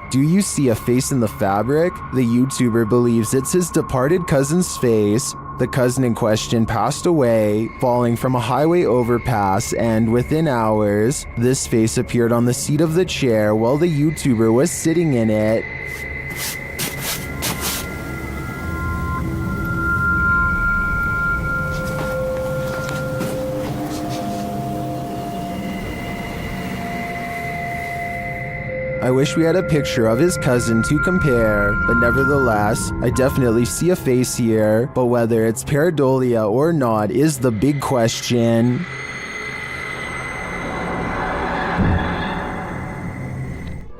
S1: Do you see a face in the fabric? The YouTuber believes it's his departed cousin's face. The cousin in question passed away, falling from a highway overpass, and within hours, this face appeared on the seat of the chair while the YouTuber was sitting in it. I wish we had a picture of his cousin to compare, but nevertheless, I definitely see a face here, but whether it's pareidolia or not is the big question.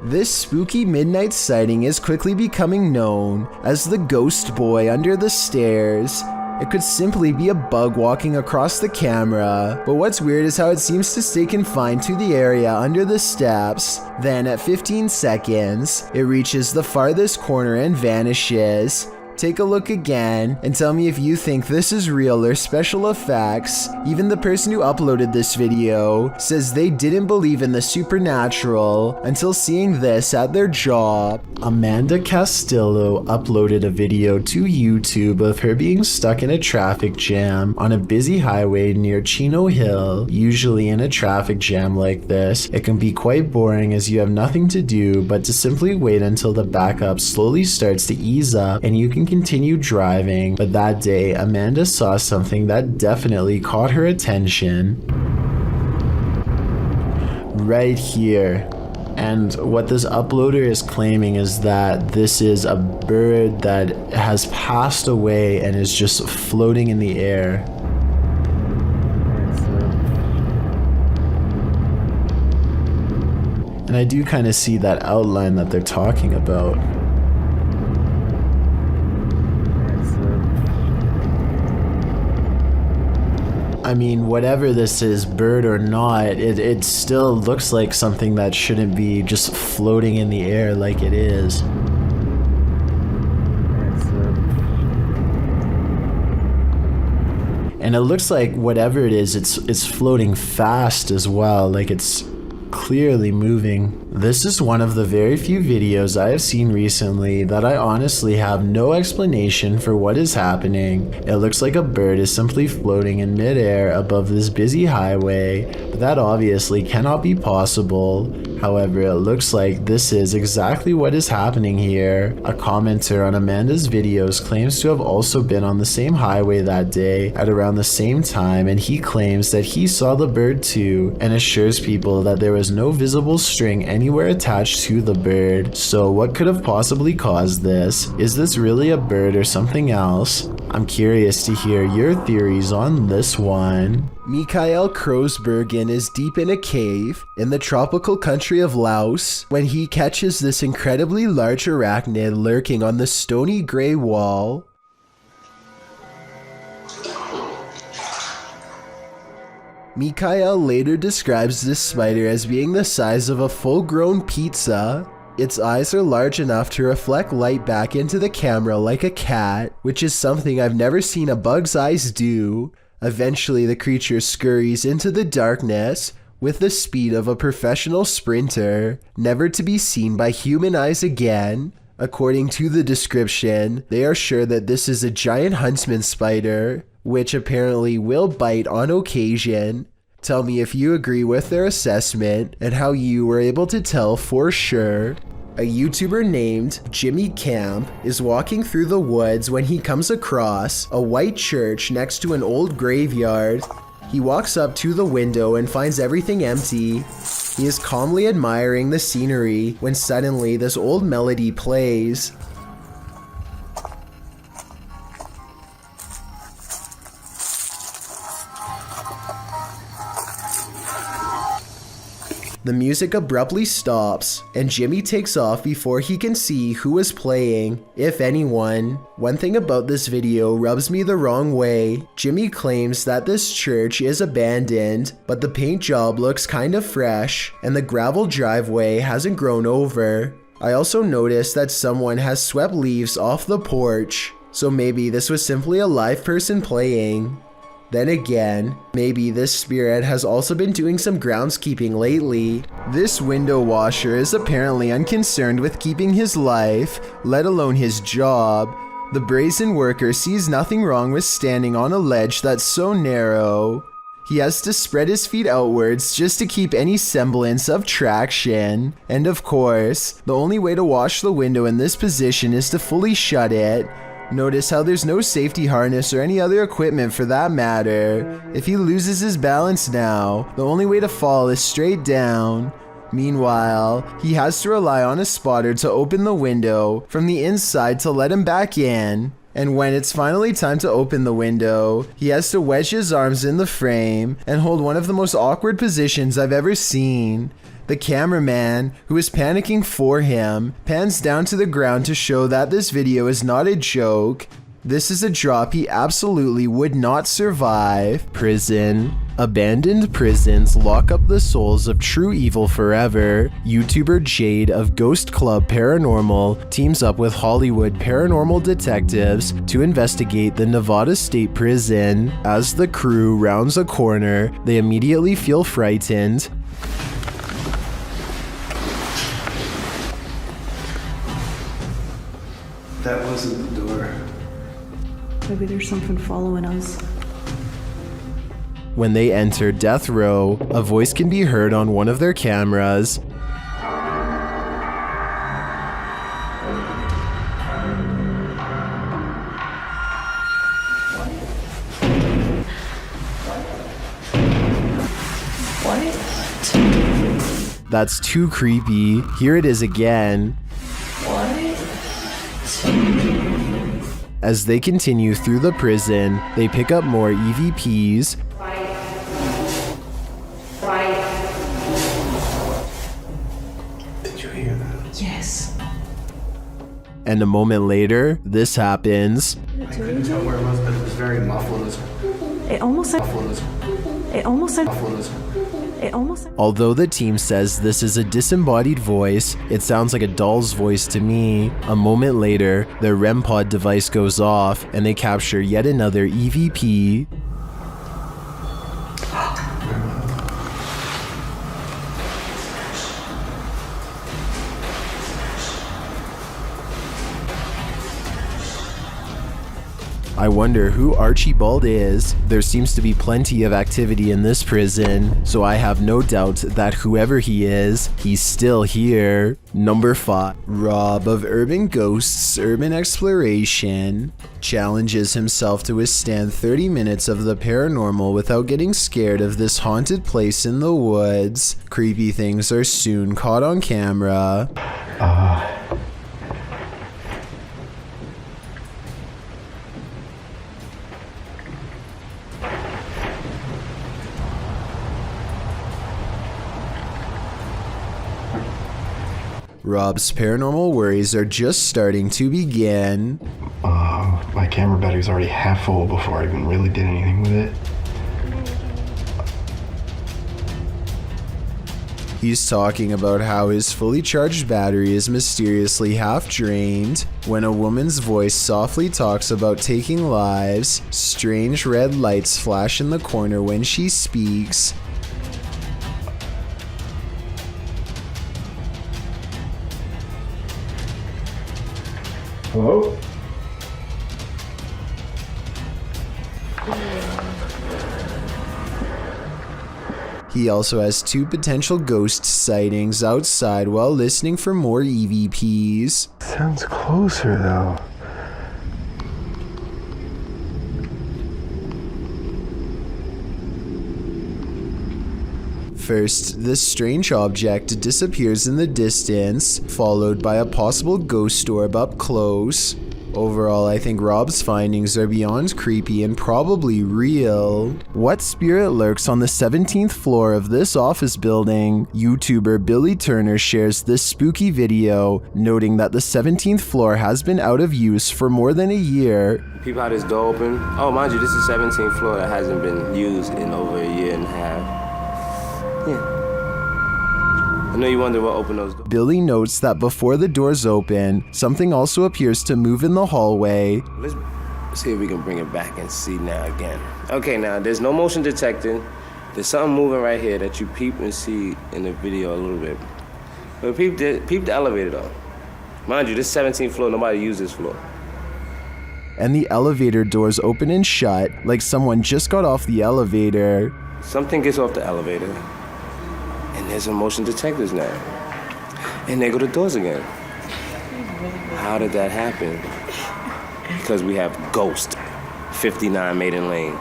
S1: This spooky midnight sighting is quickly becoming known as the ghost boy under the stairs. It could simply be a bug walking across the camera, but what's weird is how it seems to stay confined to the area under the steps. Then at 15 seconds, it reaches the farthest corner and vanishes. Take a look again and tell me if you think this is real or special effects. Even the person who uploaded this video says they didn't believe in the supernatural until seeing this at their job. Amanda Castillo uploaded a video to YouTube of her being stuck in a traffic jam on a busy highway near Chino Hill. Usually in a traffic jam like this, it can be quite boring as you have nothing to do but to simply wait until the backup slowly starts to ease up and you can continue driving. But that day, Amanda saw something that definitely caught her attention. Right here. And what this uploader is claiming is that this is a bird that has passed away and is just floating in the air. And I do kind of see that outline that they're talking about. I mean, whatever this is, bird or not, it still looks like something that shouldn't be just floating in the air like it is. And it looks like whatever it is, it's floating fast as well, like it's clearly moving. This is one of the very few videos I have seen recently that I honestly have no explanation for what is happening. It looks like a bird is simply floating in midair above this busy highway, but that obviously cannot be possible. However, it looks like this is exactly what is happening here. A commenter on Amanda's videos claims to have also been on the same highway that day at around the same time, and he claims that he saw the bird too, and assures people that there was no visible string anywhere attached to the bird. So what could have possibly caused this? Is this really a bird or something else? I'm curious to hear your theories on this one. Mikael Kroosbergen is deep in a cave in the tropical country of Laos when he catches this incredibly large arachnid lurking on the stony gray wall. Mikael later describes this spider as being the size of a full-grown pizza. Its eyes are large enough to reflect light back into the camera like a cat, which is something I've never seen a bug's eyes do. Eventually, the creature scurries into the darkness with the speed of a professional sprinter, never to be seen by human eyes again. According to the description, they are sure that this is a giant huntsman spider, which apparently will bite on occasion. Tell me if you agree with their assessment and how you were able to tell for sure. A YouTuber named Jimmy Camp is walking through the woods when he comes across a white church next to an old graveyard. He walks up to the window and finds everything empty. He is calmly admiring the scenery when suddenly this old melody plays. The music abruptly stops, and Jimmy takes off before he can see who is playing, if anyone. One thing about this video rubs me the wrong way. Jimmy claims that this church is abandoned, but the paint job looks kind of fresh, and the gravel driveway hasn't grown over. I also noticed that someone has swept leaves off the porch, so maybe this was simply a live person playing. Then again, maybe this spirit has also been doing some groundskeeping lately. This window washer is apparently unconcerned with keeping his life, let alone his job. The brazen worker sees nothing wrong with standing on a ledge that's so narrow. He has to spread his feet outwards just to keep any semblance of traction. And of course, the only way to wash the window in this position is to fully shut it. Notice how there's no safety harness or any other equipment for that matter. If he loses his balance now, the only way to fall is straight down. Meanwhile, he has to rely on a spotter to open the window from the inside to let him back in. And when it's finally time to open the window, he has to wedge his arms in the frame and hold one of the most awkward positions I've ever seen. The cameraman, who is panicking for him, pans down to the ground to show that this video is not a joke. This is a drop he absolutely would not survive. Prison. Abandoned prisons lock up the souls of true evil forever. YouTuber Jade of Ghost Club Paranormal teams up with Hollywood paranormal detectives to investigate the Nevada State Prison. As the crew rounds a corner, they immediately feel frightened.
S9: That wasn't the door.
S10: Maybe there's something following us.
S1: When they enter death row, a voice can be heard on one of their cameras.
S10: What?
S1: That's too creepy. Here it is again. As they continue through the prison, they pick up more EVPs.
S9: Did you hear that?
S10: Yes.
S1: And a moment later, this happens.
S9: I couldn't tell where it was, but it was very muffled.
S10: It almost said.
S1: Although the team says this is a disembodied voice, it sounds like a doll's voice to me. A moment later, their REM pod device goes off and they capture yet another EVP. I wonder who Archibald is. There seems to be plenty of activity in this prison, so I have no doubt that whoever he is, he's still here. Number 5. Rob of Urban Ghosts Urban Exploration challenges himself to withstand 30 minutes of the paranormal without getting scared of this haunted place in the woods. Creepy things are soon caught on camera. Rob's paranormal worries are just starting to begin.
S9: My camera battery's already half full before I even really did anything with it.
S1: He's talking about how his fully charged battery is mysteriously half drained when a woman's voice softly talks about taking lives. Strange red lights flash in the corner when she speaks.
S9: Hello?
S1: He also has 2 potential ghost sightings outside while listening for more EVPs.
S9: Sounds closer though.
S1: First, this strange object disappears in the distance, followed by a possible ghost orb up close. Overall, I think Rob's findings are beyond creepy and probably real. What spirit lurks on the 17th floor of this office building? YouTuber Billy Turner shares this spooky video, noting that the 17th floor has been out of use for more than a year.
S11: Peep how this door open. Oh, mind you, this is the 17th floor that hasn't been used in over a year and a half. Yeah. I know you wonder what opened those doors.
S1: Billy notes that before the doors open, something also appears to move in the hallway.
S11: Let's see if we can bring it back and see now again. Okay, now there's no motion detecting. There's something moving right here that you peep and see in the video a little bit. But peep the elevator though. Mind you, this 17th floor, nobody used this floor.
S1: And the elevator doors open and shut, like someone just got off the elevator.
S11: Something gets off the elevator. And there's motion detectors now. And there go the doors again. How did that happen? Because we have Ghost, 59 Maiden Lane.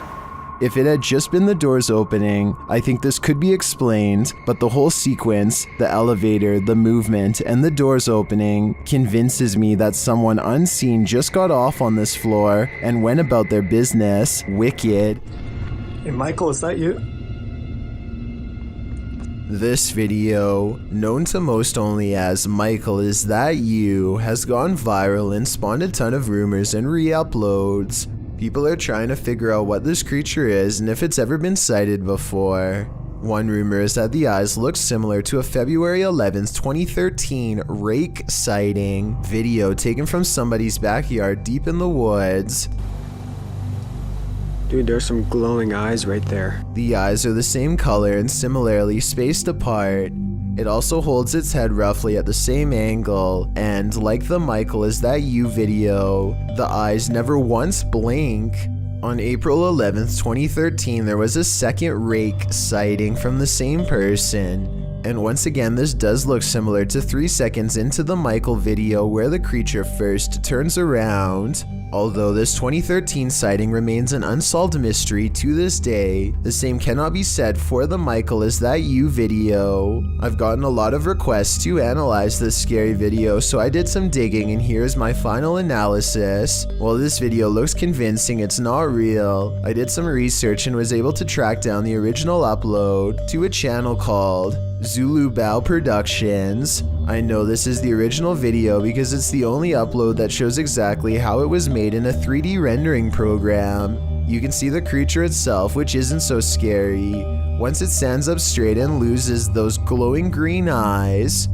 S1: If it had just been the doors opening, I think this could be explained, but the whole sequence, the elevator, the movement, and the doors opening, convinces me that someone unseen just got off on this floor and went about their business. Wicked.
S7: Hey Michael, is that you?
S1: This video, known to most only as Michael Is That You, has gone viral and spawned a ton of rumors and re-uploads. People are trying to figure out what this creature is and if it's ever been sighted before. One rumor is that the eyes look similar to a February 11th, 2013 rake sighting video taken from somebody's backyard deep in the woods.
S7: Dude, there's some glowing eyes right there.
S1: The eyes are the same color and similarly spaced apart. It also holds its head roughly at the same angle, and like the Michael Is That You video, the eyes never once blink. On April 11th, 2013, there was a second rake sighting from the same person. And once again, this does look similar to 3 seconds into the Michael video where the creature first turns around. Although this 2013 sighting remains an unsolved mystery to this day, the same cannot be said for the Michael Is That You video. I've gotten a lot of requests to analyze this scary video, so I did some digging and here's my final analysis. While this video looks convincing, it's not real. I did some research and was able to track down the original upload to a channel called Zulu Bao Productions. I know this is the original video because it's the only upload that shows exactly how it was made in a 3D rendering program. You can see the creature itself, which isn't so scary, once it stands up straight and loses those glowing green eyes.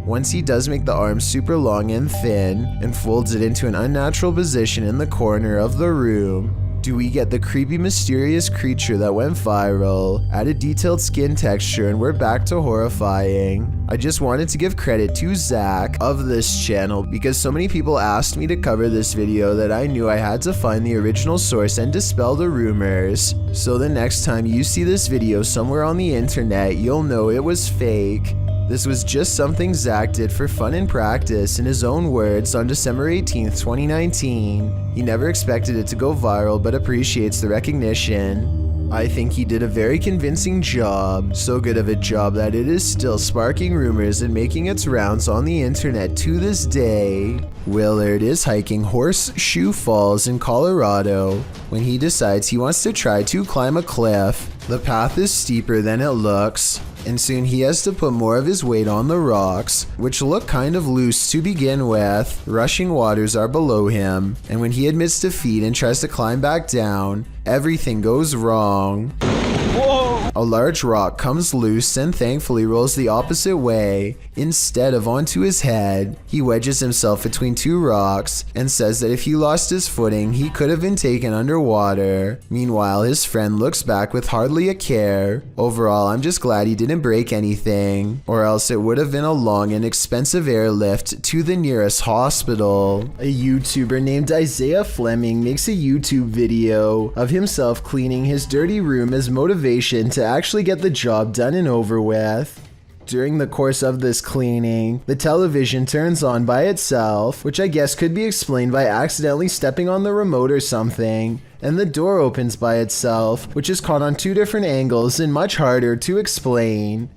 S1: Once he does make the arms super long and thin, and folds it into an unnatural position in the corner of the room. Do we get the creepy, mysterious creature that went viral, added detailed skin texture, and we're back to horrifying. I just wanted to give credit to Zach of this channel because so many people asked me to cover this video that I knew I had to find the original source and dispel the rumors. So the next time you see this video somewhere on the internet, you'll know it was fake. This was just something Zach did for fun and practice in his own words on December 18th, 2019. He never expected it to go viral but appreciates the recognition. I think he did a very convincing job, so good of a job that it is still sparking rumors and making its rounds on the internet to this day. Willard is hiking Horseshoe Falls in Colorado when he decides he wants to try to climb a cliff. The path is steeper than it looks, and soon he has to put more of his weight on the rocks, which look kind of loose to begin with. Rushing waters are below him, and when he admits defeat and tries to climb back down, everything goes wrong. Whoa! A large rock comes loose and thankfully rolls the opposite way instead of onto his head. He wedges himself between two rocks and says that if he lost his footing, he could have been taken underwater. Meanwhile, his friend looks back with hardly a care. Overall, I'm just glad he didn't break anything, or else it would have been a long and expensive airlift to the nearest hospital. A YouTuber named Isaiah Fleming makes a YouTube video of himself cleaning his dirty room as motivation to actually get the job done and over with. During the course of this cleaning, the television turns on by itself, which I guess could be explained by accidentally stepping on the remote or something, and the door opens by itself, which is caught on two different angles and much harder to explain.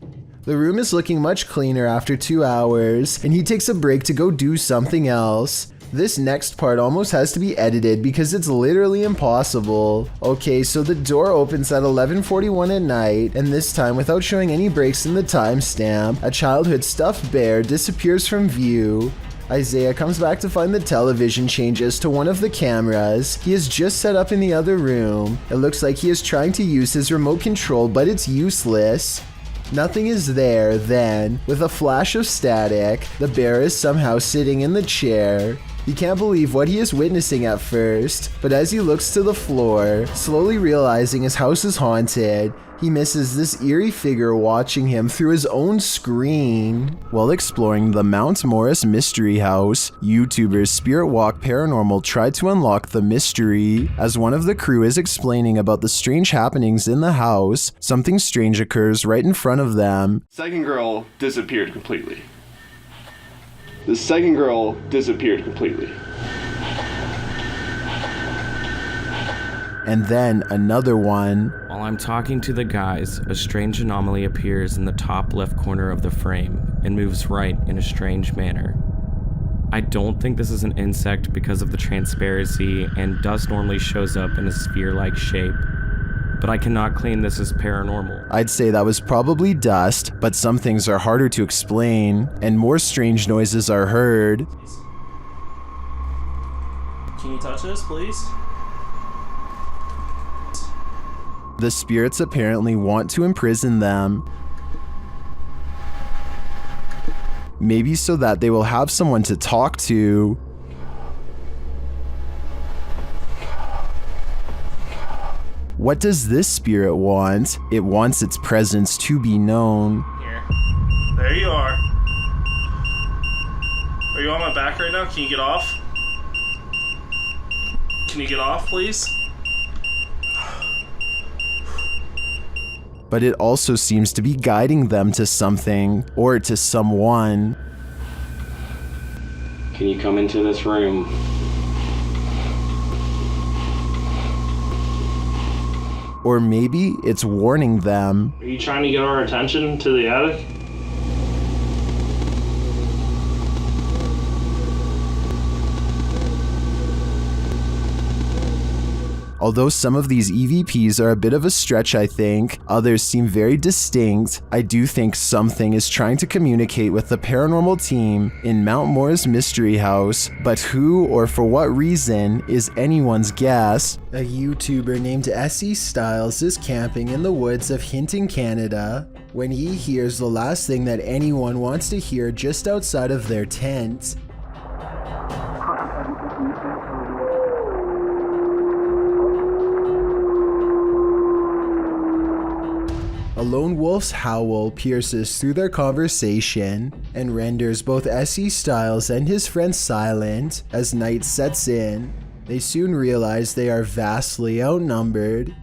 S1: The room is looking much cleaner after 2 hours, and he takes a break to go do something else. This next part almost has to be edited because it's literally impossible. Okay, so the door opens at 11:41 at night, and this time without showing any breaks in the timestamp, a childhood stuffed bear disappears from view. Isaiah comes back to find the television changes to one of the cameras he has just set up in the other room. It looks like he is trying to use his remote control, but it's useless. Nothing is there then. With a flash of static, the bear is somehow sitting in the chair. He can't believe what he is witnessing at first, but as he looks to the floor, slowly realizing his house is haunted, he misses this eerie figure watching him through his own screen. While exploring the Mount Morris Mystery House, YouTubers Spirit Walk Paranormal tried to unlock the mystery. As one of the crew is explaining about the strange happenings in the house, something strange occurs right in front of them.
S12: Second girl disappeared completely. The second girl disappeared completely.
S1: And then another one.
S13: While I'm talking to the guys, a strange anomaly appears in the top left corner of the frame and moves right in a strange manner. I don't think this is an insect because of the transparency, and dust normally shows up in a sphere-like shape. But I cannot claim this as paranormal.
S1: I'd say that was probably dust, but some things are harder to explain, and more strange noises are heard.
S14: Can you touch this, please?
S1: The spirits apparently want to imprison them. Maybe so that they will have someone to talk to. What does this spirit want? It wants its presence to be known.
S14: Here. There you are. Are you on my back right now? Can you get off? Can you get off, please?
S1: But it also seems to be guiding them to something, or to someone.
S15: Can you come into this room?
S1: Or maybe it's warning them.
S14: Are you trying to get our attention to the attic?
S1: Although some of these EVPs are a bit of a stretch, I think, others seem very distinct, I do think something is trying to communicate with the paranormal team in Mount Morris Mystery House, but who or for what reason is anyone's guess. A YouTuber named Essie Styles is camping in the woods of Hinton, Canada, when he hears the last thing that anyone wants to hear just outside of their tent. A lone wolf's howl pierces through their conversation and renders both S.E. Styles and his friend silent as night sets in. They soon realize they are vastly outnumbered.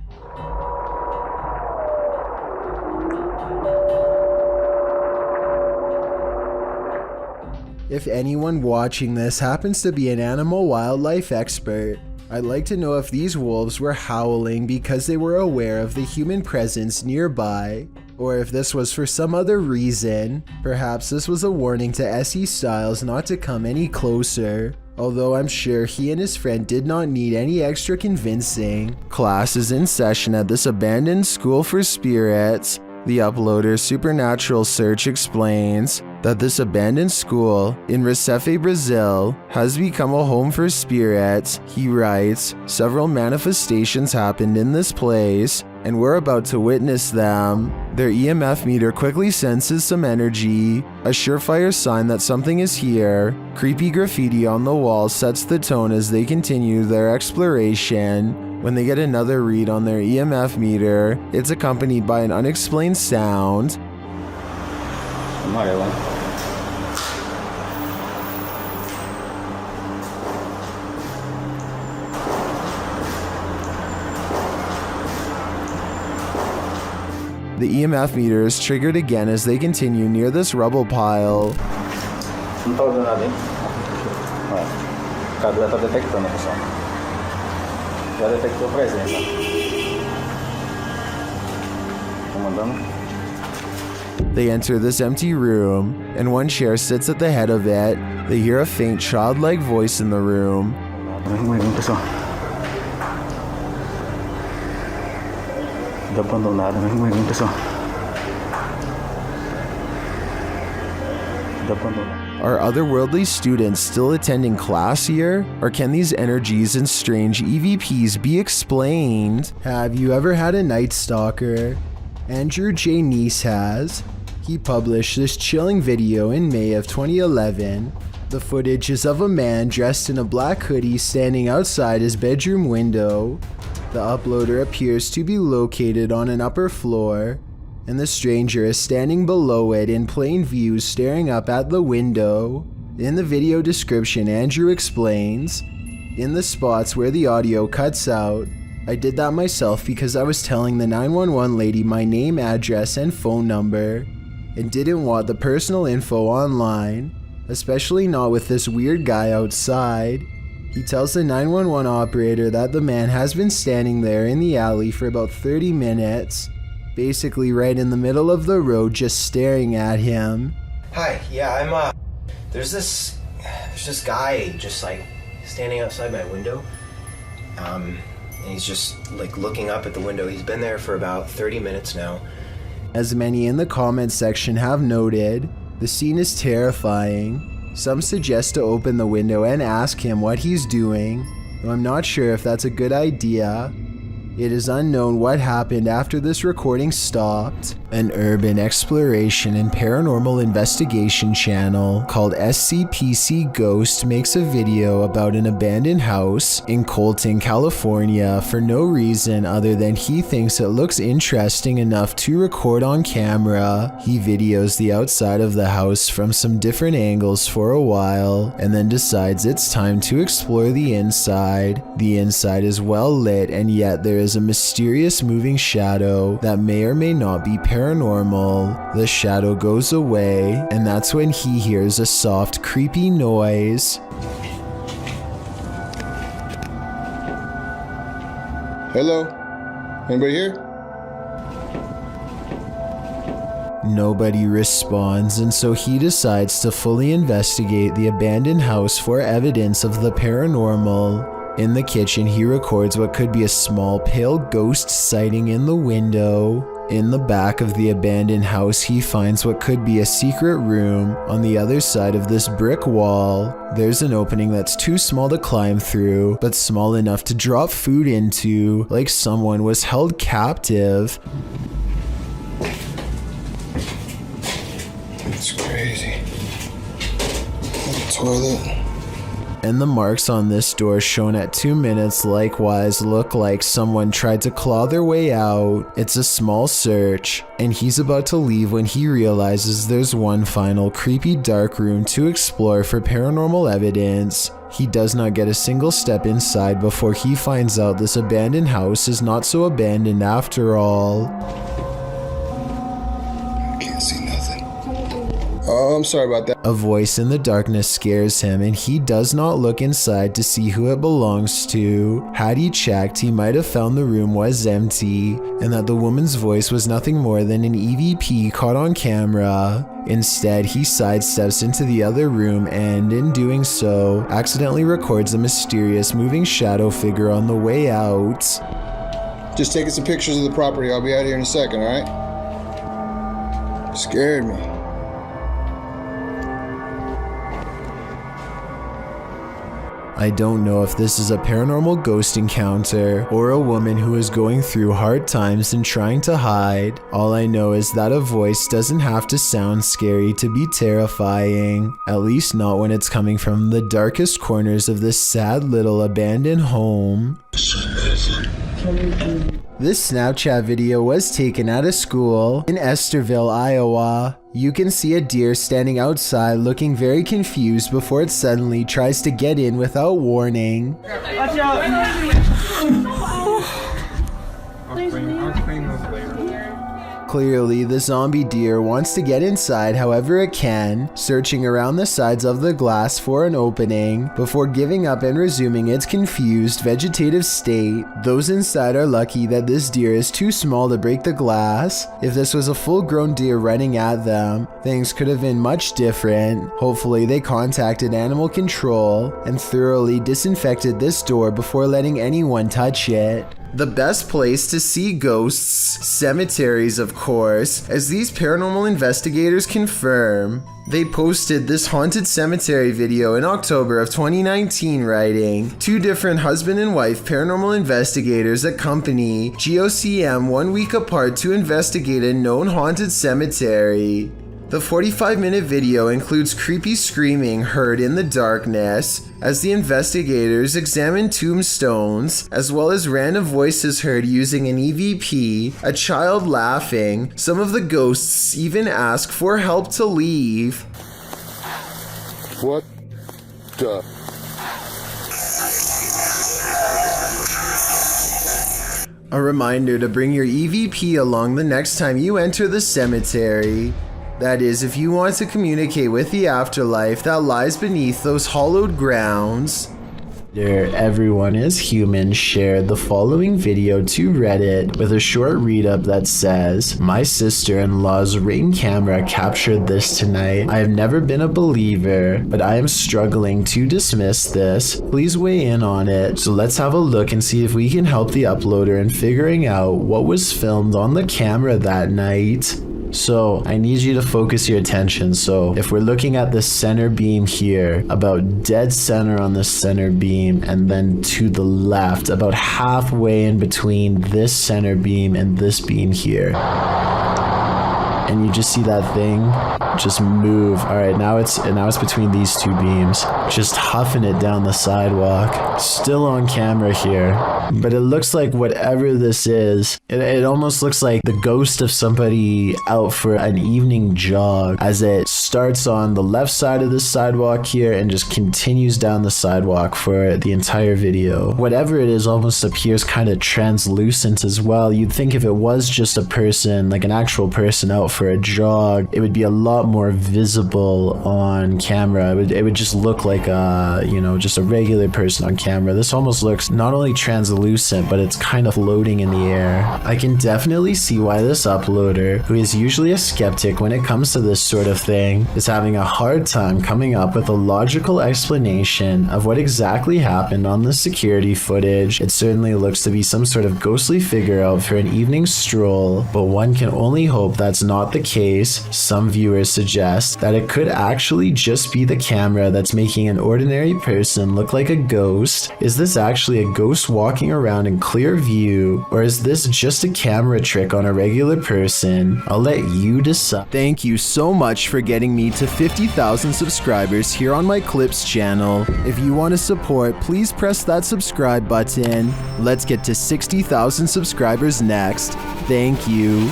S1: If anyone watching this happens to be an animal wildlife expert, I'd like to know if these wolves were howling because they were aware of the human presence nearby, or if this was for some other reason. Perhaps this was a warning to S.E. Styles not to come any closer, although I'm sure he and his friend did not need any extra convincing. Class is in session at this abandoned school for spirits. The uploader's supernatural search explains that this abandoned school in Recife, Brazil has become a home for spirits. He writes, several manifestations happened in this place and we're about to witness them. Their EMF meter quickly senses some energy, a surefire sign that something is here. Creepy graffiti on the wall sets the tone as they continue their exploration. When they get another read on their EMF meter, it's accompanied by an unexplained sound. The EMF meter is triggered again as they continue near this rubble pile. They enter this empty room, and one chair sits at the head of it. They hear a faint childlike voice in the room. Are otherworldly students still attending class here? Or can these energies and strange EVPs be explained? Have you ever had a night stalker? Andrew J. Ness has. He published this chilling video in May of 2011. The footage is of a man dressed in a black hoodie standing outside his bedroom window. The uploader appears to be located on an upper floor, and the stranger is standing below it in plain view staring up at the window. In the video description, Andrew explains, in the spots where the audio cuts out, I did that myself because I was telling the 911 lady my name, address, and phone number, and didn't want the personal info online, especially not with this weird guy outside. He tells the 911 operator that the man has been standing there in the alley for about 30 minutes, basically right in the middle of the road just staring at him.
S16: Hi, yeah, there's this guy just like standing outside my window, and he's just like looking up at the window. He's been there for about 30 minutes now.
S1: As many in the comments section have noted, the scene is terrifying. Some suggest to open the window and ask him what he's doing, though I'm not sure if that's a good idea. It is unknown what happened after this recording stopped. An urban exploration and paranormal investigation channel called SCPC Ghost makes a video about an abandoned house in Colton, California for no reason other than he thinks it looks interesting enough to record on camera. He videos the outside of the house from some different angles for a while and then decides it's time to explore the inside. The inside is well lit, and yet there is a mysterious moving shadow that may or may not be paranormal. The shadow goes away, and that's when he hears a soft, creepy noise.
S17: Hello? Anybody here?
S1: Nobody responds, and so he decides to fully investigate the abandoned house for evidence of the paranormal. In the kitchen, he records what could be a small pale ghost sighting in the window. In the back of the abandoned house, he finds what could be a secret room. On the other side of this brick wall, there's an opening that's too small to climb through, but small enough to drop food into, like someone was held captive.
S17: It's crazy. The toilet.
S1: And the marks on this door shown at 2 minutes likewise look like someone tried to claw their way out. It's a small search, and he's about to leave when he realizes there's one final creepy dark room to explore for paranormal evidence. He does not get a single step inside before he finds out this abandoned house is not so abandoned after all.
S17: I can't see nothing. Oh, I'm sorry about that.
S1: A voice in the darkness scares him, and he does not look inside to see who it belongs to. Had he checked, he might have found the room was empty, and that the woman's voice was nothing more than an EVP caught on camera. Instead, he sidesteps into the other room and, in doing so, accidentally records a mysterious moving shadow figure on the way out.
S17: Just taking some pictures of the property. I'll be out here in a second, alright? Scared me.
S1: I don't know if this is a paranormal ghost encounter or a woman who is going through hard times and trying to hide. All I know is that a voice doesn't have to sound scary to be terrifying, at least not when it's coming from the darkest corners of this sad little abandoned home. This Snapchat video was taken at a school in Estherville, Iowa. You can see a deer standing outside looking very confused before it suddenly tries to get in without warning.
S3: Watch out!
S4: I'll clean those later.
S1: Clearly, the zombie deer wants to get inside however it can, searching around the sides of the glass for an opening before giving up and resuming its confused vegetative state. Those inside are lucky that this deer is too small to break the glass. If this was a full-grown deer running at them, things could have been much different. Hopefully, they contacted animal control and thoroughly disinfected this door before letting anyone touch it. The best place to see ghosts, cemeteries of course, as these paranormal investigators confirm. They posted this haunted cemetery video in October of 2019 writing, 2 different husband and wife paranormal investigators accompany GOCM 1 week apart to investigate a known haunted cemetery. The 45-minute video includes creepy screaming heard in the darkness as the investigators examine tombstones, as well as random voices heard using an EVP, a child laughing. Some of the ghosts even ask for help to leave.
S17: What the?
S1: A reminder to bring your EVP along the next time you enter the cemetery. That is, if you want to communicate with the afterlife that lies beneath those hollowed grounds. Everyone is human shared the following video to Reddit with a short read-up that says, "My sister-in-law's Ring camera captured this tonight. I have never been a believer, but I am struggling to dismiss this. Please weigh in on it." So let's have a look and see if we can help the uploader in figuring out what was filmed on the camera that night. So I need you to focus your attention. So if we're looking at the center beam here, about dead center on the center beam, and then to the left, about halfway in between this center beam and this beam here. And you just see that thing just move. All right, now it's between these 2 beams, just huffing it down the sidewalk. Still on camera here, but it looks like whatever this is, it almost looks like the ghost of somebody out for an evening jog, as it starts on the left side of the sidewalk here and just continues down the sidewalk for the entire video. Whatever it is almost appears kind of translucent as well. You'd think if it was just a person, like an actual person out for a jog, it would be a lot more visible on camera. It would just look like a, just a regular person on camera. This almost looks not only translucent, but it's kind of floating in the air. I can definitely see why this uploader, who is usually a skeptic when it comes to this sort of thing, is having a hard time coming up with a logical explanation of what exactly happened on the security footage. It certainly looks to be some sort of ghostly figure out for an evening stroll, but one can only hope that's not not the case, some viewers suggest that it could actually just be the camera that's making an ordinary person look like a ghost. Is this actually a ghost walking around in clear view, or is this just a camera trick on a regular person? I'll let you decide. Thank you so much for getting me to 50,000 subscribers here on my Clips channel. If you want to support, please press that subscribe button. Let's get to 60,000 subscribers next. Thank you.